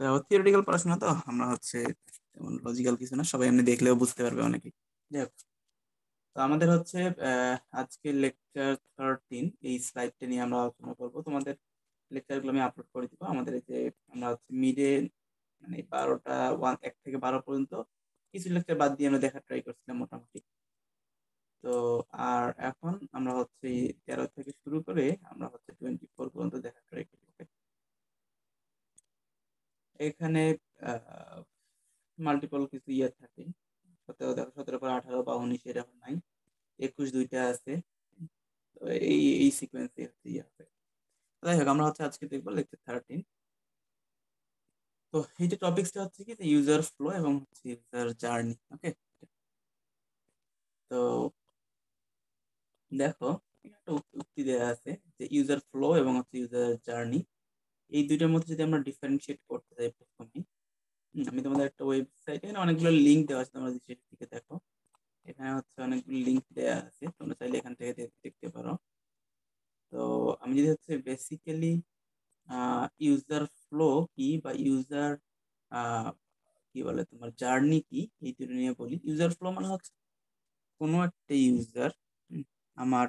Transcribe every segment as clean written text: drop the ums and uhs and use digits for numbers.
তো থিওরিটিক্যাল পড়াশোনা তো আমরা হচ্ছে যেমন লজিক্যাল কিছু না, সবাই এমনি দেখলেও বুঝতে পারবে অনেকেই। যাই হোক, তো আমাদের হচ্ছে আজকে লেকচার 13, এই স্লাইডটা নিয়ে আমরা আলোচনা করব। তোমাদের লেকচারগুলো আমি আপলোড করে দিব। আমাদের এই যে আমরা হচ্ছে মিডে মানে 12টা 1 থেকে 12 পর্যন্ত কিছু লেকচার বাদ দিয়ে আমরা দেখার ট্রাই করছিলাম মোটামুটি। তো আর এখন আমরা হচ্ছে 13 থেকে শুরু করে আমরা হচ্ছে 24 পর্যন্ত দেখার ট্রাই করি। Okay? এখানে মাল্টিপল কিছু ইয়ে থাকে, 17 দেখো, 17 পর 18 বা 19 এরকম নাই, 21 দুইটা আছে। তো এই এই সিকোয়েন্সে হচ্ছে ইয়ে হবে। যাই হোক, আমরা হচ্ছে আজকে দেখবো লেকচার 13। তো এই যে টপিকসটা হচ্ছে কি, ইউজার ফ্লো এবং হচ্ছে ইউজার জার্নি। ওকে, তো দেখো, এখানে একটা উক্তি দেওয়া আছে যে ইউজার ফ্লো এবং হচ্ছে ইউজার জার্নি, এই দুইটার মধ্যে যদি আমরা ডিফারেন্সিয়েট করতে চাই প্রথমে, আমি তোমাদের একটা ওয়েবসাইট, এখানে অনেকগুলো লিঙ্ক দেওয়া আছে, তোমরা যদি সেটা থেকে দেখো, এখানে হচ্ছে অনেকগুলো লিঙ্ক দেওয়া আছে, তোমরা চাইলে এখান থেকে দেখতে পারো। তো আমি যদি হচ্ছে বেসিক্যালি ইউজার ফ্লো কি বা ইউজার কি বলে তোমার জার্নি কি, এই দুটো নিয়ে বলি। ইউজার ফ্লো মানে হচ্ছে কোনো একটা ইউজার আমার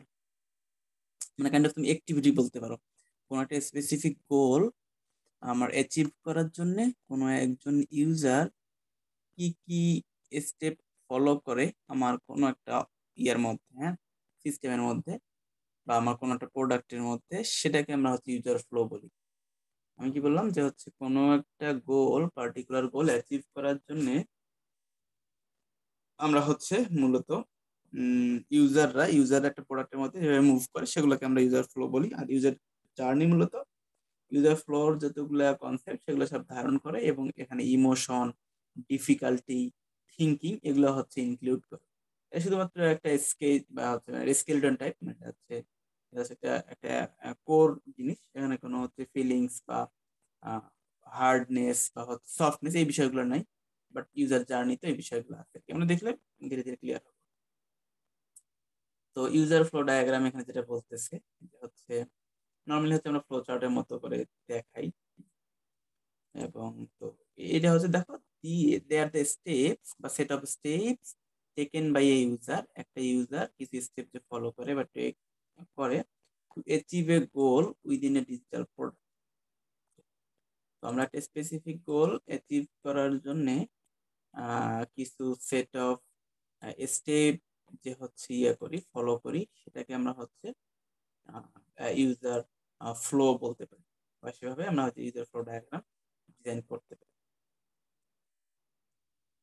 মানে কাইন্ড অফ তুমি অ্যাক্টিভিটি বলতে পারো, কোনো একটা স্পেসিফিক গোল আমার অ্যাচিভ করার জন্য কোনো একজন ইউজার কি কি স্টেপ ফলো করে আমার কোনো একটা ইয়ার মধ্যে, হ্যাঁ, সিস্টেমের মধ্যে বা আমার কোনো একটা প্রোডাক্টের মধ্যে, সেটাকে আমরা হচ্ছে ইউজার ফ্লো বলি। আমি কি বললাম যে হচ্ছে কোনো একটা গোল, পার্টিকুলার গোল অ্যাচিভ করার জন্য আমরা হচ্ছে মূলত ইউজার একটা প্রোডাক্টের মধ্যে যেভাবে মুভ করে সেগুলোকে আমরা ইউজার ফ্লো বলি। আর ইউজার জার্নি মূলত ইউজার ফ্লোর যতগুলো কনসেপ্ট সেগুলো সব ধারণ করে এবং এখানে ইমোশন, ডিফিকাল্টি, থিঙ্কিং এগুলো হচ্ছে ইনক্লুড করে। এটা শুধুমাত্র একটা স্কেল বা হচ্ছে স্কেলটন টাইপ, মানে হচ্ছে এটা হচ্ছে একটা একটা কোর জিনিস। এখানে কোনো হচ্ছে ফিলিংস বা হার্ডনেস বা হচ্ছে সফটনেস এই বিষয়গুলো নাই, বাট ইউজার জার্নিতে এই বিষয়গুলো আছে। আমরা দেখলে ধীরে ধীরে ক্লিয়ার হবে। তো ইউজার ফ্লো ডায়াগ্রাম এখানে যেটা বলতেছে যে হচ্ছে নর্মালি হচ্ছে আমরা ফ্লো চার্টের মতো করে দেখাই, এবং তো এটা হচ্ছে দেখো, দে আর দ্য স্টেপস বা set of steps taken by a user. একটা ইউজার কিছু স্টেপ যে ফলো করে বা টেক করে to achieve a goal within a digital product. তো আমরা একটা স্পেসিফিক গোল অ্যাচিভ করার জন্য কিছু সেট অফ স্টেপ যে হচ্ছে ইয়ে করি, ফলো করি, সেটাকে আমরা হচ্ছে ইউজার ফ্লো বলতে পারি, বা সেভাবে আমরা হচ্ছে ইউজার ফ্লো ডায়াগ্রাম ডিজাইন করতে পারি।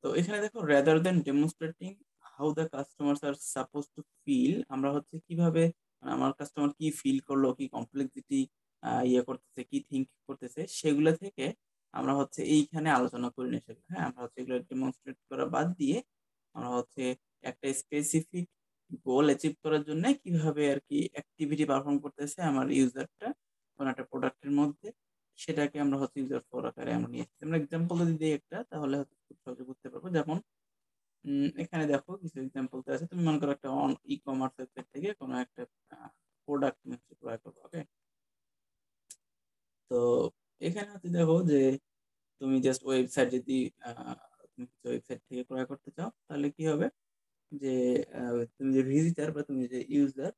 তো এখানে দেখো, rather than demonstrating how the customers are suppose to feel, আমরা হচ্ছে কিভাবে মানে আমার কাস্টমার কি ফিল করলো, কি কমপ্লেক্সিটি ইয়ে করতেছে, কি থিঙ্ক করতেছে, সেগুলো থেকে আমরা হচ্ছে এইখানে আলোচনা করি না সেগুলো। হ্যাঁ, আমরা হচ্ছে এগুলো ডেমনস্ট্রেট করা বাদ দিয়ে আমরা হচ্ছে একটা স্পেসিফিক গোল অ্যাচিভ করার জন্য কিভাবে আর কি অ্যাক্টিভিটি পারফর্ম করতেছে আমার ইউজারটা কোনো একটা প্রোডাক্টের মধ্যে, সেটাকে আমরা হচ্ছে ইউজার ফ্লো আকারে আমরা নিয়ে এসেছি। আমরা এক্সাম্পল যদি দিই একটা, তাহলে হচ্ছে খুব সহজে বুঝতে পারবো। যেমন এখানে দেখো কিছু এক্সাম্পল আছে। তুমি মনে করো একটা ই কমার্স ওয়েবসাইট থেকে কোনো একটা প্রোডাক্ট তুমি হচ্ছে ক্রয় করবো। ওকে, তো এখানে হচ্ছে দেখো যে তুমি জাস্ট ওয়েবসাইট যদি তুমি ওয়েবসাইট থেকে ক্রয় করতে চাও, তাহলে কি হবে যে তুমি যে ভিজিটার বা তুমি যে ইউজার,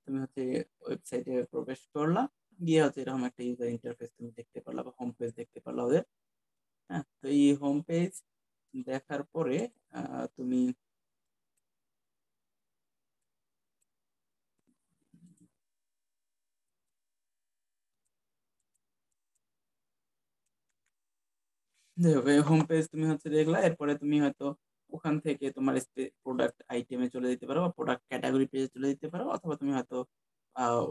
তুমি হচ্ছে ওয়েবসাইটে প্রবেশ করলা, গিয়ে হচ্ছে এরকম একটা ইউজার ইন্টারফেস তুমি দেখতে পারলা বা হোম পেজ দেখতে পারলা ওদের। হ্যাঁ, তো এই হোম পেজ দেখার পরে তুমি যাই হোক, হোম পেজ তুমি হচ্ছে দেখলা, এরপরে তুমি হয়তো ওখান থেকে তোমার প্রোডাক্ট আইটেমে চলে যেতে পারো বা প্রোডাক্ট ক্যাটাগরি পেজে চলে যেতে পারো, অথবা তুমি হয়তো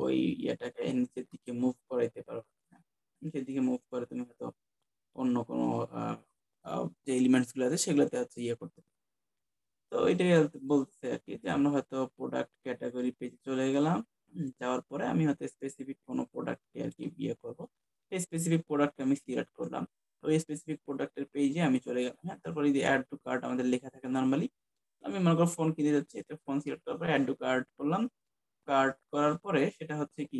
ওই ইয়েটাকে নিচের দিকে মুভ করাইতে পারো। হ্যাঁ, নিচের দিকে মুভ করে তুমি হয়তো অন্য কোনো আহ, যে এলিমেন্টস গুলো আছে সেগুলোতে হচ্ছে ইয়ে করতে পারো। তো এটাই আর কি বলছে আর কি, যে আমরা হয়তো প্রোডাক্ট ক্যাটাগরি পেজে চলে গেলাম। যাওয়ার পরে আমি হয়তো স্পেসিফিক কোনো প্রোডাক্টকে আর কি বিয়ে করবো, এই স্পেসিফিক প্রোডাক্ট আমি সিলেক্ট করলাম। তো এই স্পেসিফিক প্রোডাক্টের পেজে আমি চলে গেলাম। হ্যাঁ, তারপরে যদি অ্যাড টু কার্ট আমাদের লেখা থাকে নর্মালি, আমি মনে করো ফোন কিনে যাচ্ছি, এটা ফোন সিলেক্ট করার পরে অ্যাড টু কার্ট করলাম। কার্ট করার পরে সেটা হচ্ছে কি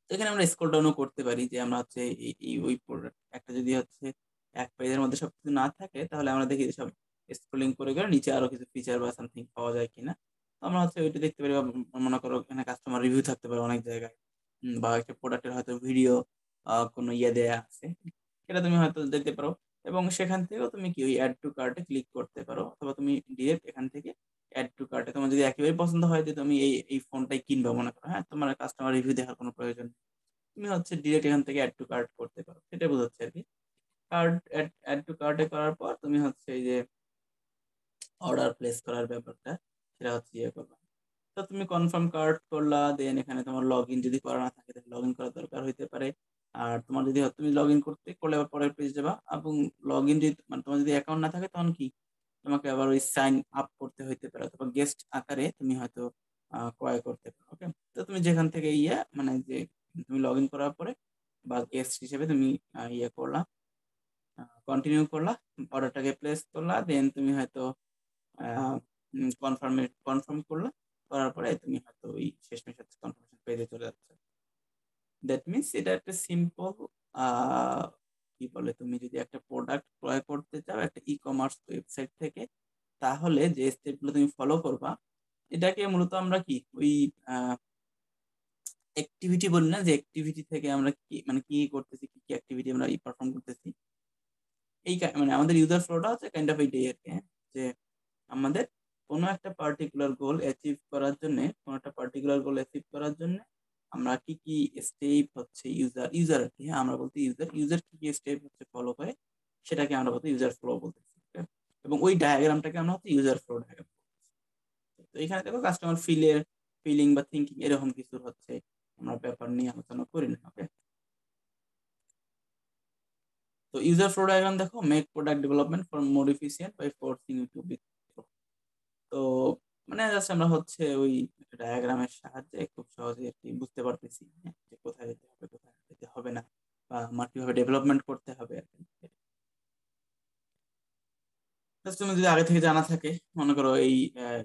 তো এখানে আমরা স্ক্রল ডাউনও করতে পারি যে আমরা হচ্ছে ওই প্রোডাক্ট একটা যদি হচ্ছে এক পেজের মধ্যে সবকিছু না থাকে তাহলে আমরা দেখি যে সব স্ক্রলিং করে গেলে নিচে আরো কিছু ফিচার বা সামথিং পাওয়া যায় কিনা। তো আমরা হচ্ছে ওইটা দেখতে পারি, বা মনে করো এখানে কাস্টমার রিভিউ থাকতে পারে অনেক জায়গায়, বা একটা প্রোডাক্টের হয়তো ভিডিও কোনো ইয়ে দেয়া আছে, সেটা তুমি হয়তো দেখতে পারো। এবং সেখান থেকেও তুমি কি ওই অ্যাড টু কার্টে ক্লিক করতে পারো, অথবা তুমি ডিরেক্ট এখান থেকে অ্যাড টু কার্টে, তোমার যদি একেবারে পছন্দ হয় যে তুমি এই এই ফোনটাই কিনবা, মনে করো, হ্যাঁ, তোমার কাস্টমার রিভিউ দেখার কোনো প্রয়োজন নেই। তুমি হচ্ছে ডিরেক্ট এখান থেকে অ্যাড টু কার্ট করতে পারো, সেটা বোঝাচ্ছে আর কি। কার্ড অ্যাড টু কার্টে করার পর তুমি হচ্ছে এই যে অর্ডার প্লেস করার ব্যাপারটা, সেটা হচ্ছে ইয়ে করবা। তো তুমি কনফার্ম কার্ড করলা, দেন এখানে তোমার লগ ইন যদি করা না থাকে তাহলে লগ ইন করার দরকার হইতে পারে। আর তোমার যদি তুমি লগ ইন করতে করলে আবার পরের পেজ যাবা, এবং লগ ইন যদি মানে তোমার যদি অ্যাকাউন্ট না থাকে তখন কি তোমাকে আবার ওই সাইন আপ করতে হইতে পারে, অথবা গেস্ট আকারে তুমি হয়তো ক্রয় করতে পারো। ওকে, তো তুমি যেখান থেকে মানে যে তুমি লগ ইন করার পরে বা গেস্ট হিসেবে তুমি ইয়ে করলা, কন্টিনিউ করলা, অর্ডারটাকে প্লেস করলা, দেন তুমি হয়তো কনফার্ম করলা, করার পরে তুমি হয়তো ওই শেষমেশ হচ্ছে কনফার্মেশন পেজে চলে যাচ্ছে। দ্যাট মিনস এটা একটা সিম্পল, কি বলে, তুমি যদি একটা প্রোডাক্ট ক্রয় করতে চাও একটা ই কমার্স ওয়েবসাইট থেকে, তাহলে যে স্টেপগুলো তুমি ফলো করবা, এটাকে মূলত আমরা কি ওই অ্যাক্টিভিটি বলি না, যে অ্যাক্টিভিটি থেকে আমরা কি মানে কি করতেছি, কি কি অ্যাক্টিভিটি আমরা পারফর্ম করতেছি, মানে আমাদের ইউজার ফ্লোটা হচ্ছে কাইন্ড অফ এইটাই আর কি, হ্যাঁ? যে আমাদের কোনো একটা পার্টিকুলার গোল অ্যাচিভ করার জন্য, কোনো একটা পার্টিকুলার গোল অ্যাচিভ করার জন্য আমরা কি কি স্টেপ হচ্ছে ইউজার আর কি, হ্যাঁ, আমরা বলতে ইউজার কি কি স্টেপ হচ্ছে ফলো করে, সেটাকে আমরা বলতে ইউজার ফ্লো বলতেছি। okay? এবং ওই ডায়াগ্রামটাকে আমরা হচ্ছে ইউজার ফ্লো ডায়াগ্রাম। তো এখানে দেখো কাস্টমার ফিলিং বা থিঙ্কিং এরকম কিছু হচ্ছে আমরা ব্যাপার নিয়ে আলোচনা করি না। ওকে, তো ইউজার ফ্লো ডায়াগ্রাম দেখো, make product development for more efficient by forcing you to be. তো মানে জাস্ট আমরা হচ্ছে ওই ডায়াগ্রামের সাহায্যে খুব সহজে আর কি বুঝতে পারতেছি, হ্যাঁ, যে কোথায় যেতে হবে কোথায় যেতে হবে না, বা আমার কিভাবে ডেভেলপমেন্ট করতে হবে আর কি। Just তুমি যদি আগে থেকে জানা থাকে, মনে করো এই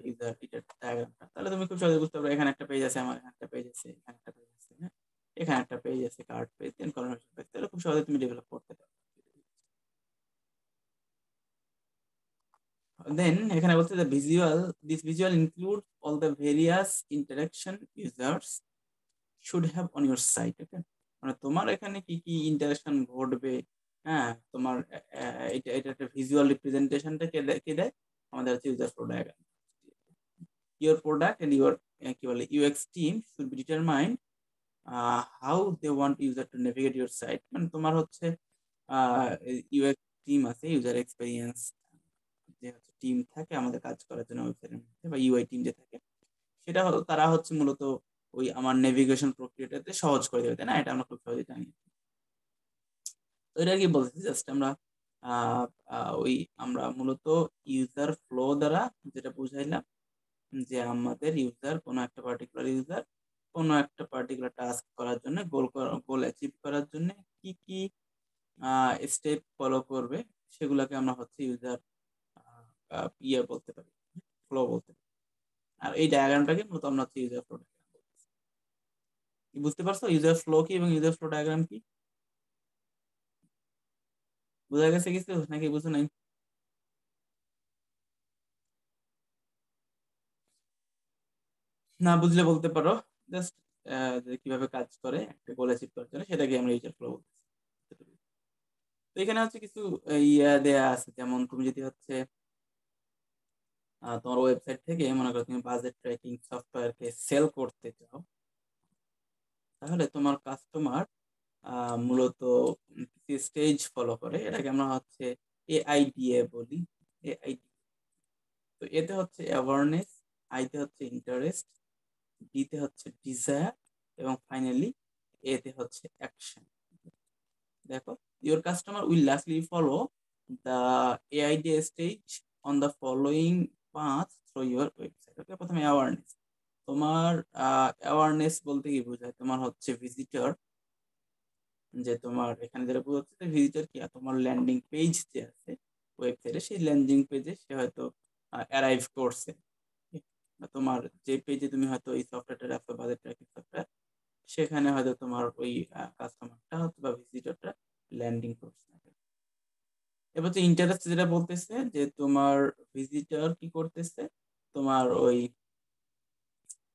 ইউজার এটার ডায়াগ্রামটা, তাহলে তুমি খুব সহজে বুঝতে পারবে এখানে একটা পেজ আছে, আমার এখানে একটা পেজ আছে, এখানে একটা পেজ আছে, হ্যাঁ, এখানে একটা পেজ আছে, কার্ড পেজ, দেন কনভার্সন পেজ, তাহলে খুব সহজে তুমি ডেভেলপ করতে পারবে। দেন এখানে বলছে যে this visual include all the various interaction users should have on your site. Okay, মানে তোমার এখানে কি কি ইন্টারাকশন ঘটবে, হ্যাঁ, তোমার এটা এটা একটা ভিজুয়াল রিপ্রেজেন্টেশনটা কে দেয়, আমাদের হচ্ছে user flow diagram. Your product and your কি বলে UX team should be determined how they want user to navigate your site, মানে তোমার হচ্ছে ইউএক্স টিম আছে, ইউজার এক্সপেরিয়েন্স যে হচ্ছে টিম থাকে আমাদের কাজ করার জন্য ওয়েবসাইটের মধ্যে, বা ইউআই টিম যে থাকে, সেটা তারা হচ্ছে মূলত ওই আমার নেভিগেশন প্রক্রিয়াটাতে সহজ করে দেবে, তাই না? এটা আমরা খুব সহজে জানি। তো এটা কি বলতেছি, জাস্ট আমরা আহ, ওই আমরা মূলত ইউজার ফ্লো দ্বারা যেটা বুঝাইলাম, যে আমাদের ইউজার কোনো একটা পার্টিকুলার ইউজার কোনো একটা পার্টিকুলার টাস্ক করার জন্য, গোল অ্যাচিভ করার জন্য কি কি স্টেপ ফলো করবে, সেগুলোকে আমরা হচ্ছে ইউজার ইয়ে বলতে পারি, ফ্লো বলতে পারি। আর এই ডায়াগ্রামটাকে মূলত আমরা হচ্ছে ইউজার ফ্লো ডায়াগ্রাম। বুঝতে পারছো ইউজার ফ্লো কি এবং ইউজার ফ্লো ডায়াগ্রাম কি? বোঝা গেছে কিছু নাকি বুঝো নাই? না বুঝলে বলতে পারো। জাস্ট যে কিভাবে কাজ করে একটা গোল অ্যাচিভ করার জন্য, সেটাকে আমরা ইউজার ফ্লো বলতেছি। তো এখানে হচ্ছে কিছু ইয়া দেয়া আছে, যেমন তুমি যদি হচ্ছে তোমার ওয়েবসাইট থেকে মনে করো তুমি বাজেট ট্র্যাকিং সফটওয়্যারকে সেল করতে চাও, তাহলে তোমার কাস্টমার মূলত কিছু স্টেজ ফলো করে, এটাকে আমরা হচ্ছে AIDA বলি। এআইডি, তো এতে হচ্ছে অ্যাওয়ারনেস, আইতে হচ্ছে ইন্টারেস্ট, ডিতে হচ্ছে ডিজায়ার, এবং ফাইনালি এতে হচ্ছে অ্যাকশন। দেখো, your customer will lastly follow the AIDA stage on the following path through your website. Okay, প্রথমে অ্যাওয়ারনেস। তোমার অ্যাওয়ারনেস বলতে কি বোঝায়, তোমার হচ্ছে ভিজিটর, যে তোমার এখানে যেটা বোঝাচ্ছে যে ভিজিটর কি তোমার ল্যান্ডিং পেজ যে আছে ওয়েবসাইটে, সেই ল্যান্ডিং পেজে সে হয়তো অ্যারাইভ করছে, বা তোমার যে পেজে তুমি হয়তো এই সফটওয়্যারটা রাখছো, বাজেট ট্র্যাকিং সফটওয়্যার, সেখানে হয়তো তোমার ওই কাস্টমারটা বা ভিজিটরটা ল্যান্ডিং করছে। এবার হচ্ছে ইন্টারেস্ট যেটা বলতেছে যে তোমার ভিজিটর কি করতেছে, তোমার ওই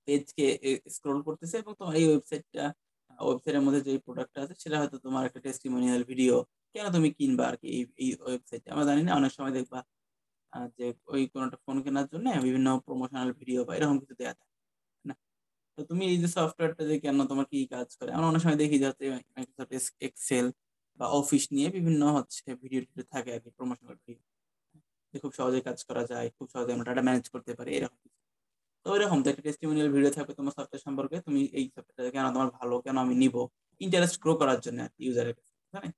পেজকে স্ক্রল করতেছে এবং তোমার এই ওয়েবসাইটের মধ্যে যে প্রোডাক্টটা আছে সেটা হয়তো তোমার একটা টেস্টিমোনিয়াল ভিডিও, কেন তুমি কিনবা আর কি এই ওয়েবসাইটে। আমরা জানি না, অনেক সময় দেখবা যে ওই কোনোটা ফোন কেনার জন্য বিভিন্ন প্রমোশনাল ভিডিও বা এরকম কিছু দেওয়া থাকে না। তো তুমি এই যে সফটওয়্যারটা যে কেন তোমার কি কাজ করে, আমরা অনেক সময় দেখি যাতে মাইক্রোসফট এক্সেল বা অফিস নিয়ে বিভিন্ন হচ্ছে ভিডিও টিডিও থাকে আর কি, প্রমোশনাল ভিডিও, যে খুব সহজে কাজ করা যায়, খুব সহজে আমরা ডাটা ম্যানেজ করতে পারি এরকম কিছু। তো এরকম তো একটা টেস্টিমোনিয়াল ভিডিও থাকবে তোমার সফটওয়্যার সম্পর্কে, তুমি এই সফটওয়্যার কেন তোমার ভালো, কেন আমি নিব, ইন্টারেস্ট গ্রো করার জন্য আর কি ইউজারের কাছে, হ্যাঁ।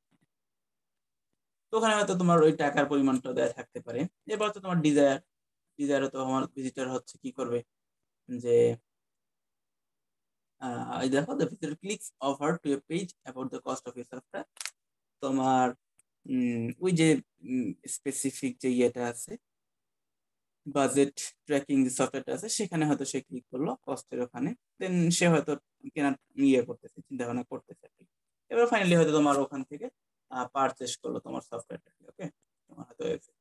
তো ওখানে হয়তো তোমার ওই টাকার পরিমাণটা দেয়া থাকতে পারে। এবার তো তোমার ডিজায়ার, ডিজায়ারে তো আমার ভিজিটর হচ্ছে কি করবে, যে এই দেখো the visitor clicks over to a page about the cost of your software. তোমার ওই যে স্পেসিফিক যে ইয়েটা আছে, বাজেট ট্র্যাকিং যে সফটওয়্যারটা আছে, সেখানে হয়তো সে ক্লিক করলো কস্টের ওখানে, দেন সে হয়তো কেনার করতেছে, চিন্তা ভাবনা করতেছে আর কি। এবার ফাইনালি হয়তো তোমার ওখান থেকে পারচেস করলো তোমার সফটওয়্যারটা, ওকে, তোমার হয়তো website।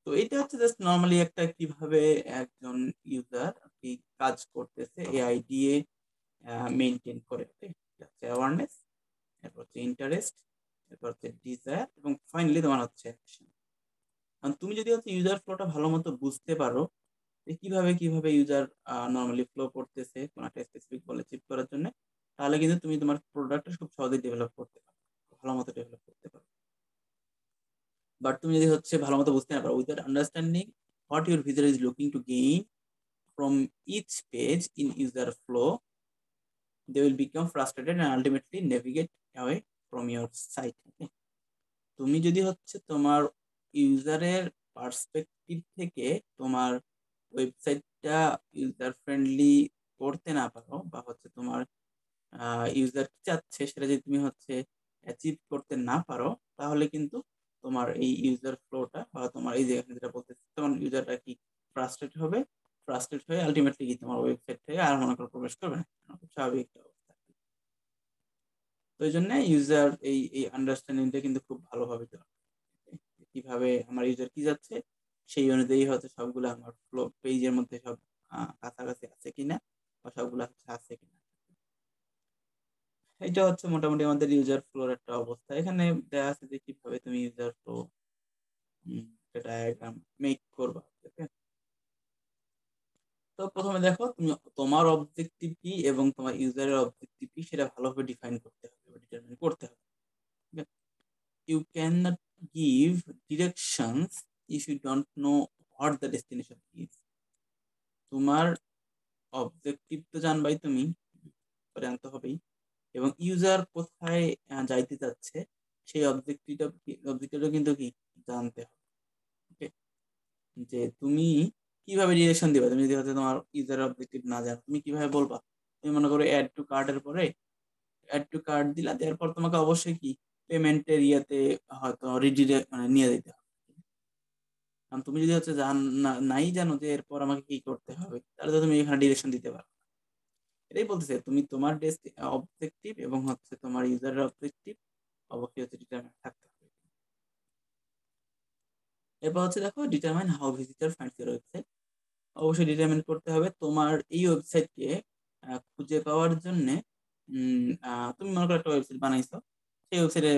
তো এটা হচ্ছে জাস্ট নর্মালি একটা কিভাবে একজন ইউজার কি কাজ করতেছে এআই দিয়ে মেনটেন করে, ওকে। অ্যাওয়ারনেস, এরপর হচ্ছে ইন্টারেস্ট, এরপর হচ্ছে ডিজায়ার, এবং ফাইনালি তোমার হচ্ছে অ্যাকশন। তুমি যদি হচ্ছে ইউজার ফ্লোটা ভালো মতো বুঝতে পারো যে কিভাবে কিভাবে ইউজার নর্মালি ফ্লো করতেছে কোনো একটা স্পেসিফিক বলে চিপ করার জন্য, তাহলে কিন্তু তুমি তোমার প্রোডাক্টটা খুব সহজেই ডেভেলপ করতে পারো, ভালো মতো ডেভেলপ করতে পারো। বাট তুমি যদি হচ্ছে ভালো মতো বুঝতে না পারো, without understanding what your visitor is looking to gain from each page in user flow, they will become frustrated and ultimately navigate away from your site. তুমি যদি হচ্ছে তোমার ইউজারের পার্সপেক্টিভ থেকে তোমার ওয়েবসাইটটা ইউজার ফ্রেন্ডলি করতে না পারো, বা হচ্ছে তোমার ইউজার কি চাচ্ছে সেটা যদি তুমি হচ্ছে অ্যাচিভ করতে না পারো, তাহলে কিন্তু তোমার এই ইউজার ফ্লোটা বা তোমার এই যে এখানে যেটা বলতেছে, তোমার ইউজারটা কি ফ্রাস্ট্রেট হবে, ফ্রাস্ট্রেট হয়ে আলটিমেটলি কি তোমার ওয়েবসাইট থেকে আর মনে করো প্রবেশ করবে না, খুব স্বাভাবিক একটা অবস্থা। তো এই জন্য ইউজার এই আন্ডারস্ট্যান্ডিংটা কিন্তু খুব ভালোভাবে দরকার। কিভাবে আমার ইউজার কি যাচ্ছে, সেই অনুযায়ী হচ্ছে সবগুলো আমার ফ্লো পেজের মধ্যে সব কাছাকাছি আছে কিনা, বা সবগুলো হচ্ছে আছে কিনা। এটা হচ্ছে মোটামুটি আমাদের ইউজার ফ্লোর একটা অবস্থা। এখানে দেয়া আছে যে কিভাবে তুমি ইউজার ফ্লো ডায়াগ্রাম মেক করবা, ওকে। তো প্রথমে দেখো তুমি তোমার অবজেক্টিভ কি এবং তোমার ইউজারের অবজেক্টিভ কি সেটা ভালোভাবে ডিফাইন করতে হবে বা ডিটারমিন করতে হবে। You can not give directions if you don't know what the destination is. তোমার অবজেক্টিভ তো জানবাই তুমি, পরে আনতে হবেই, এবং ইউজার কোথায় যাইতে চাচ্ছে সেই অবজেক্টিভটা কিন্তু কি জানতে হবে, ওকে। যে তুমি কিভাবে ডিরেকশন দিবা, তুমি যদি হচ্ছে তোমার ইউজার অবজেক্টিভ না জানো, তুমি কিভাবে বলবা। তুমি মনে করো অ্যাড টু কার্টের পরে অ্যাড টু কার্ট দিলা, তারপর তোমাকে অবশ্যই কি পেমেন্টের ইয়েতে হয়তো রিডিরেক্ট মানে নিয়ে যেতে হবে। কারণ তুমি যদি হচ্ছে নাই জানো যে এরপর আমাকে কি করতে হবে, তাহলে তো তুমি এখানে ডিরেকশন দিতে পারো। এটাই বলতেছে, তুমি তোমার অবজেক্টিভ এবং হচ্ছে তোমার ইউজারের অবজেক্টিভ অবশ্যই হচ্ছে ডিটারমাইন থাকতে হবে। এরপর হচ্ছে দেখো determine how visitor finds your website. অবশ্যই ডিটারমাইন করতে হবে তোমার এই ওয়েবসাইটকে খুঁজে পাওয়ার জন্য। তুমি মনে করো একটা ওয়েবসাইট বানাইছো, সেই ওয়েবসাইটে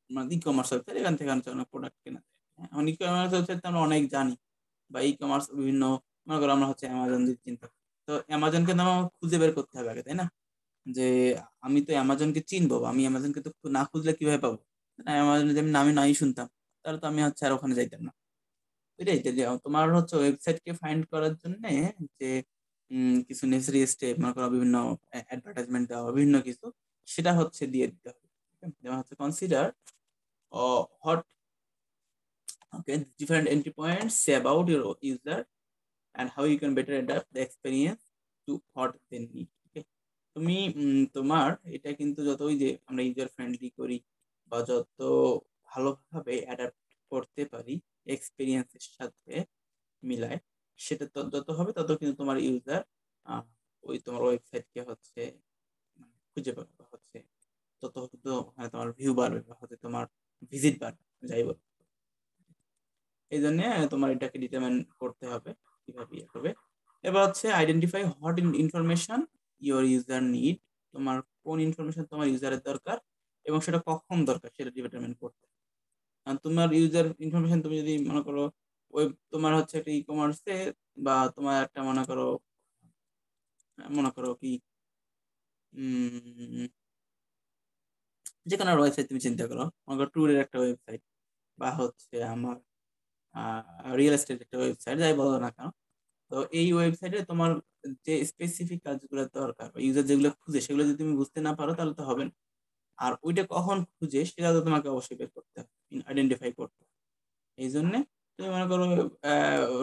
মানে ই কমার্স ওয়েবসাইট, এখান থেকে হচ্ছে অনেক প্রোডাক্ট কেনা যায়। এখন ই কমার্স ওয়েবসাইট আমরা অনেক জানি, বা ই কমার্স বিভিন্ন, মনে করো আমরা হচ্ছে অ্যামাজন যদি চিন্তা করি, তো অ্যামাজনকে তো আমার খুঁজে বের করতে হবে আগে, তাই না? যে আমি তো অ্যামাজনকে চিনবো, আমি অ্যামাজনকে তো না খুঁজলে কিভাবে পাবো? অ্যামাজন যদি আমি নামই নাই শুনতাম, তাহলে তো আমি হচ্ছে আর ওখানে যাইতাম না। এটাই যে যে তোমার হচ্ছে ওয়েবসাইট কে ফাইন্ড করার জন্য যে কিছু নেসেসারি স্টেপ, মনে করো বিভিন্ন অ্যাডভার্টাইজমেন্ট দেওয়া, বিভিন্ন কিছু, সেটা হচ্ছে দিয়ে দিতে হবে। যেমন হচ্ছে consider hot, okay, different entry points say about your user and how you can better adapt the experience to what they need, okay? তুমি তোমার এটা কিন্তু যতই যে আমরা ইউজার ফ্রেন্ডলি করি বা যত ভালোভাবে অ্যাডাপ্ট করতে পারি এক্সপিরিয়েন্সের সাথে মিলায়, সেটা যত হবে তত কিন্তু তোমার ইউজার ওই তোমার ওয়েবসাইটকে হচ্ছে খুঁজে পাবে, বা হচ্ছে তত ওখানে তোমার ভিউ বাড়বে, বা হচ্ছে তোমার ভিজিট বাড়বে, যাই বল। এই জন্য তোমার এটাকে ডিটারমাইন করতে হবে কিভাবে ইয়ে হবে। এবার হচ্ছে identify what information your user need, তোমার কোন ইনফরমেশন তোমার ইউজারের দরকার এবং সেটা কখন দরকার সেটা ডিটারমাইন করতে। আর তোমার ইউজার ইনফরমেশন তুমি যদি মনে করো ওয়েব, তোমার হচ্ছে একটা ই কমার্সে, বা তোমার একটা মনে করো কি উম যে কোনো ওয়েবসাইট তুমি চিন্তা করো, মনে করো ট্যুরের একটা ওয়েবসাইট, বা হচ্ছে আমার রিয়েল এস্টেট একটা ওয়েবসাইট, যাই বলো না কেন। তো এই ওয়েবসাইটে তোমার যে স্পেসিফিক কাজগুলো দরকার বা ইউজার যেগুলো খুঁজে সেগুলো যদি তুমি বুঝতে না পারো তাহলে তো হবে না। আর ওইটা কখন খুঁজে সেটা তো তোমাকে অবশ্যই বের করতে হবে, আইডেন্টিফাই করতে হবে। এই জন্য তুমি মনে করো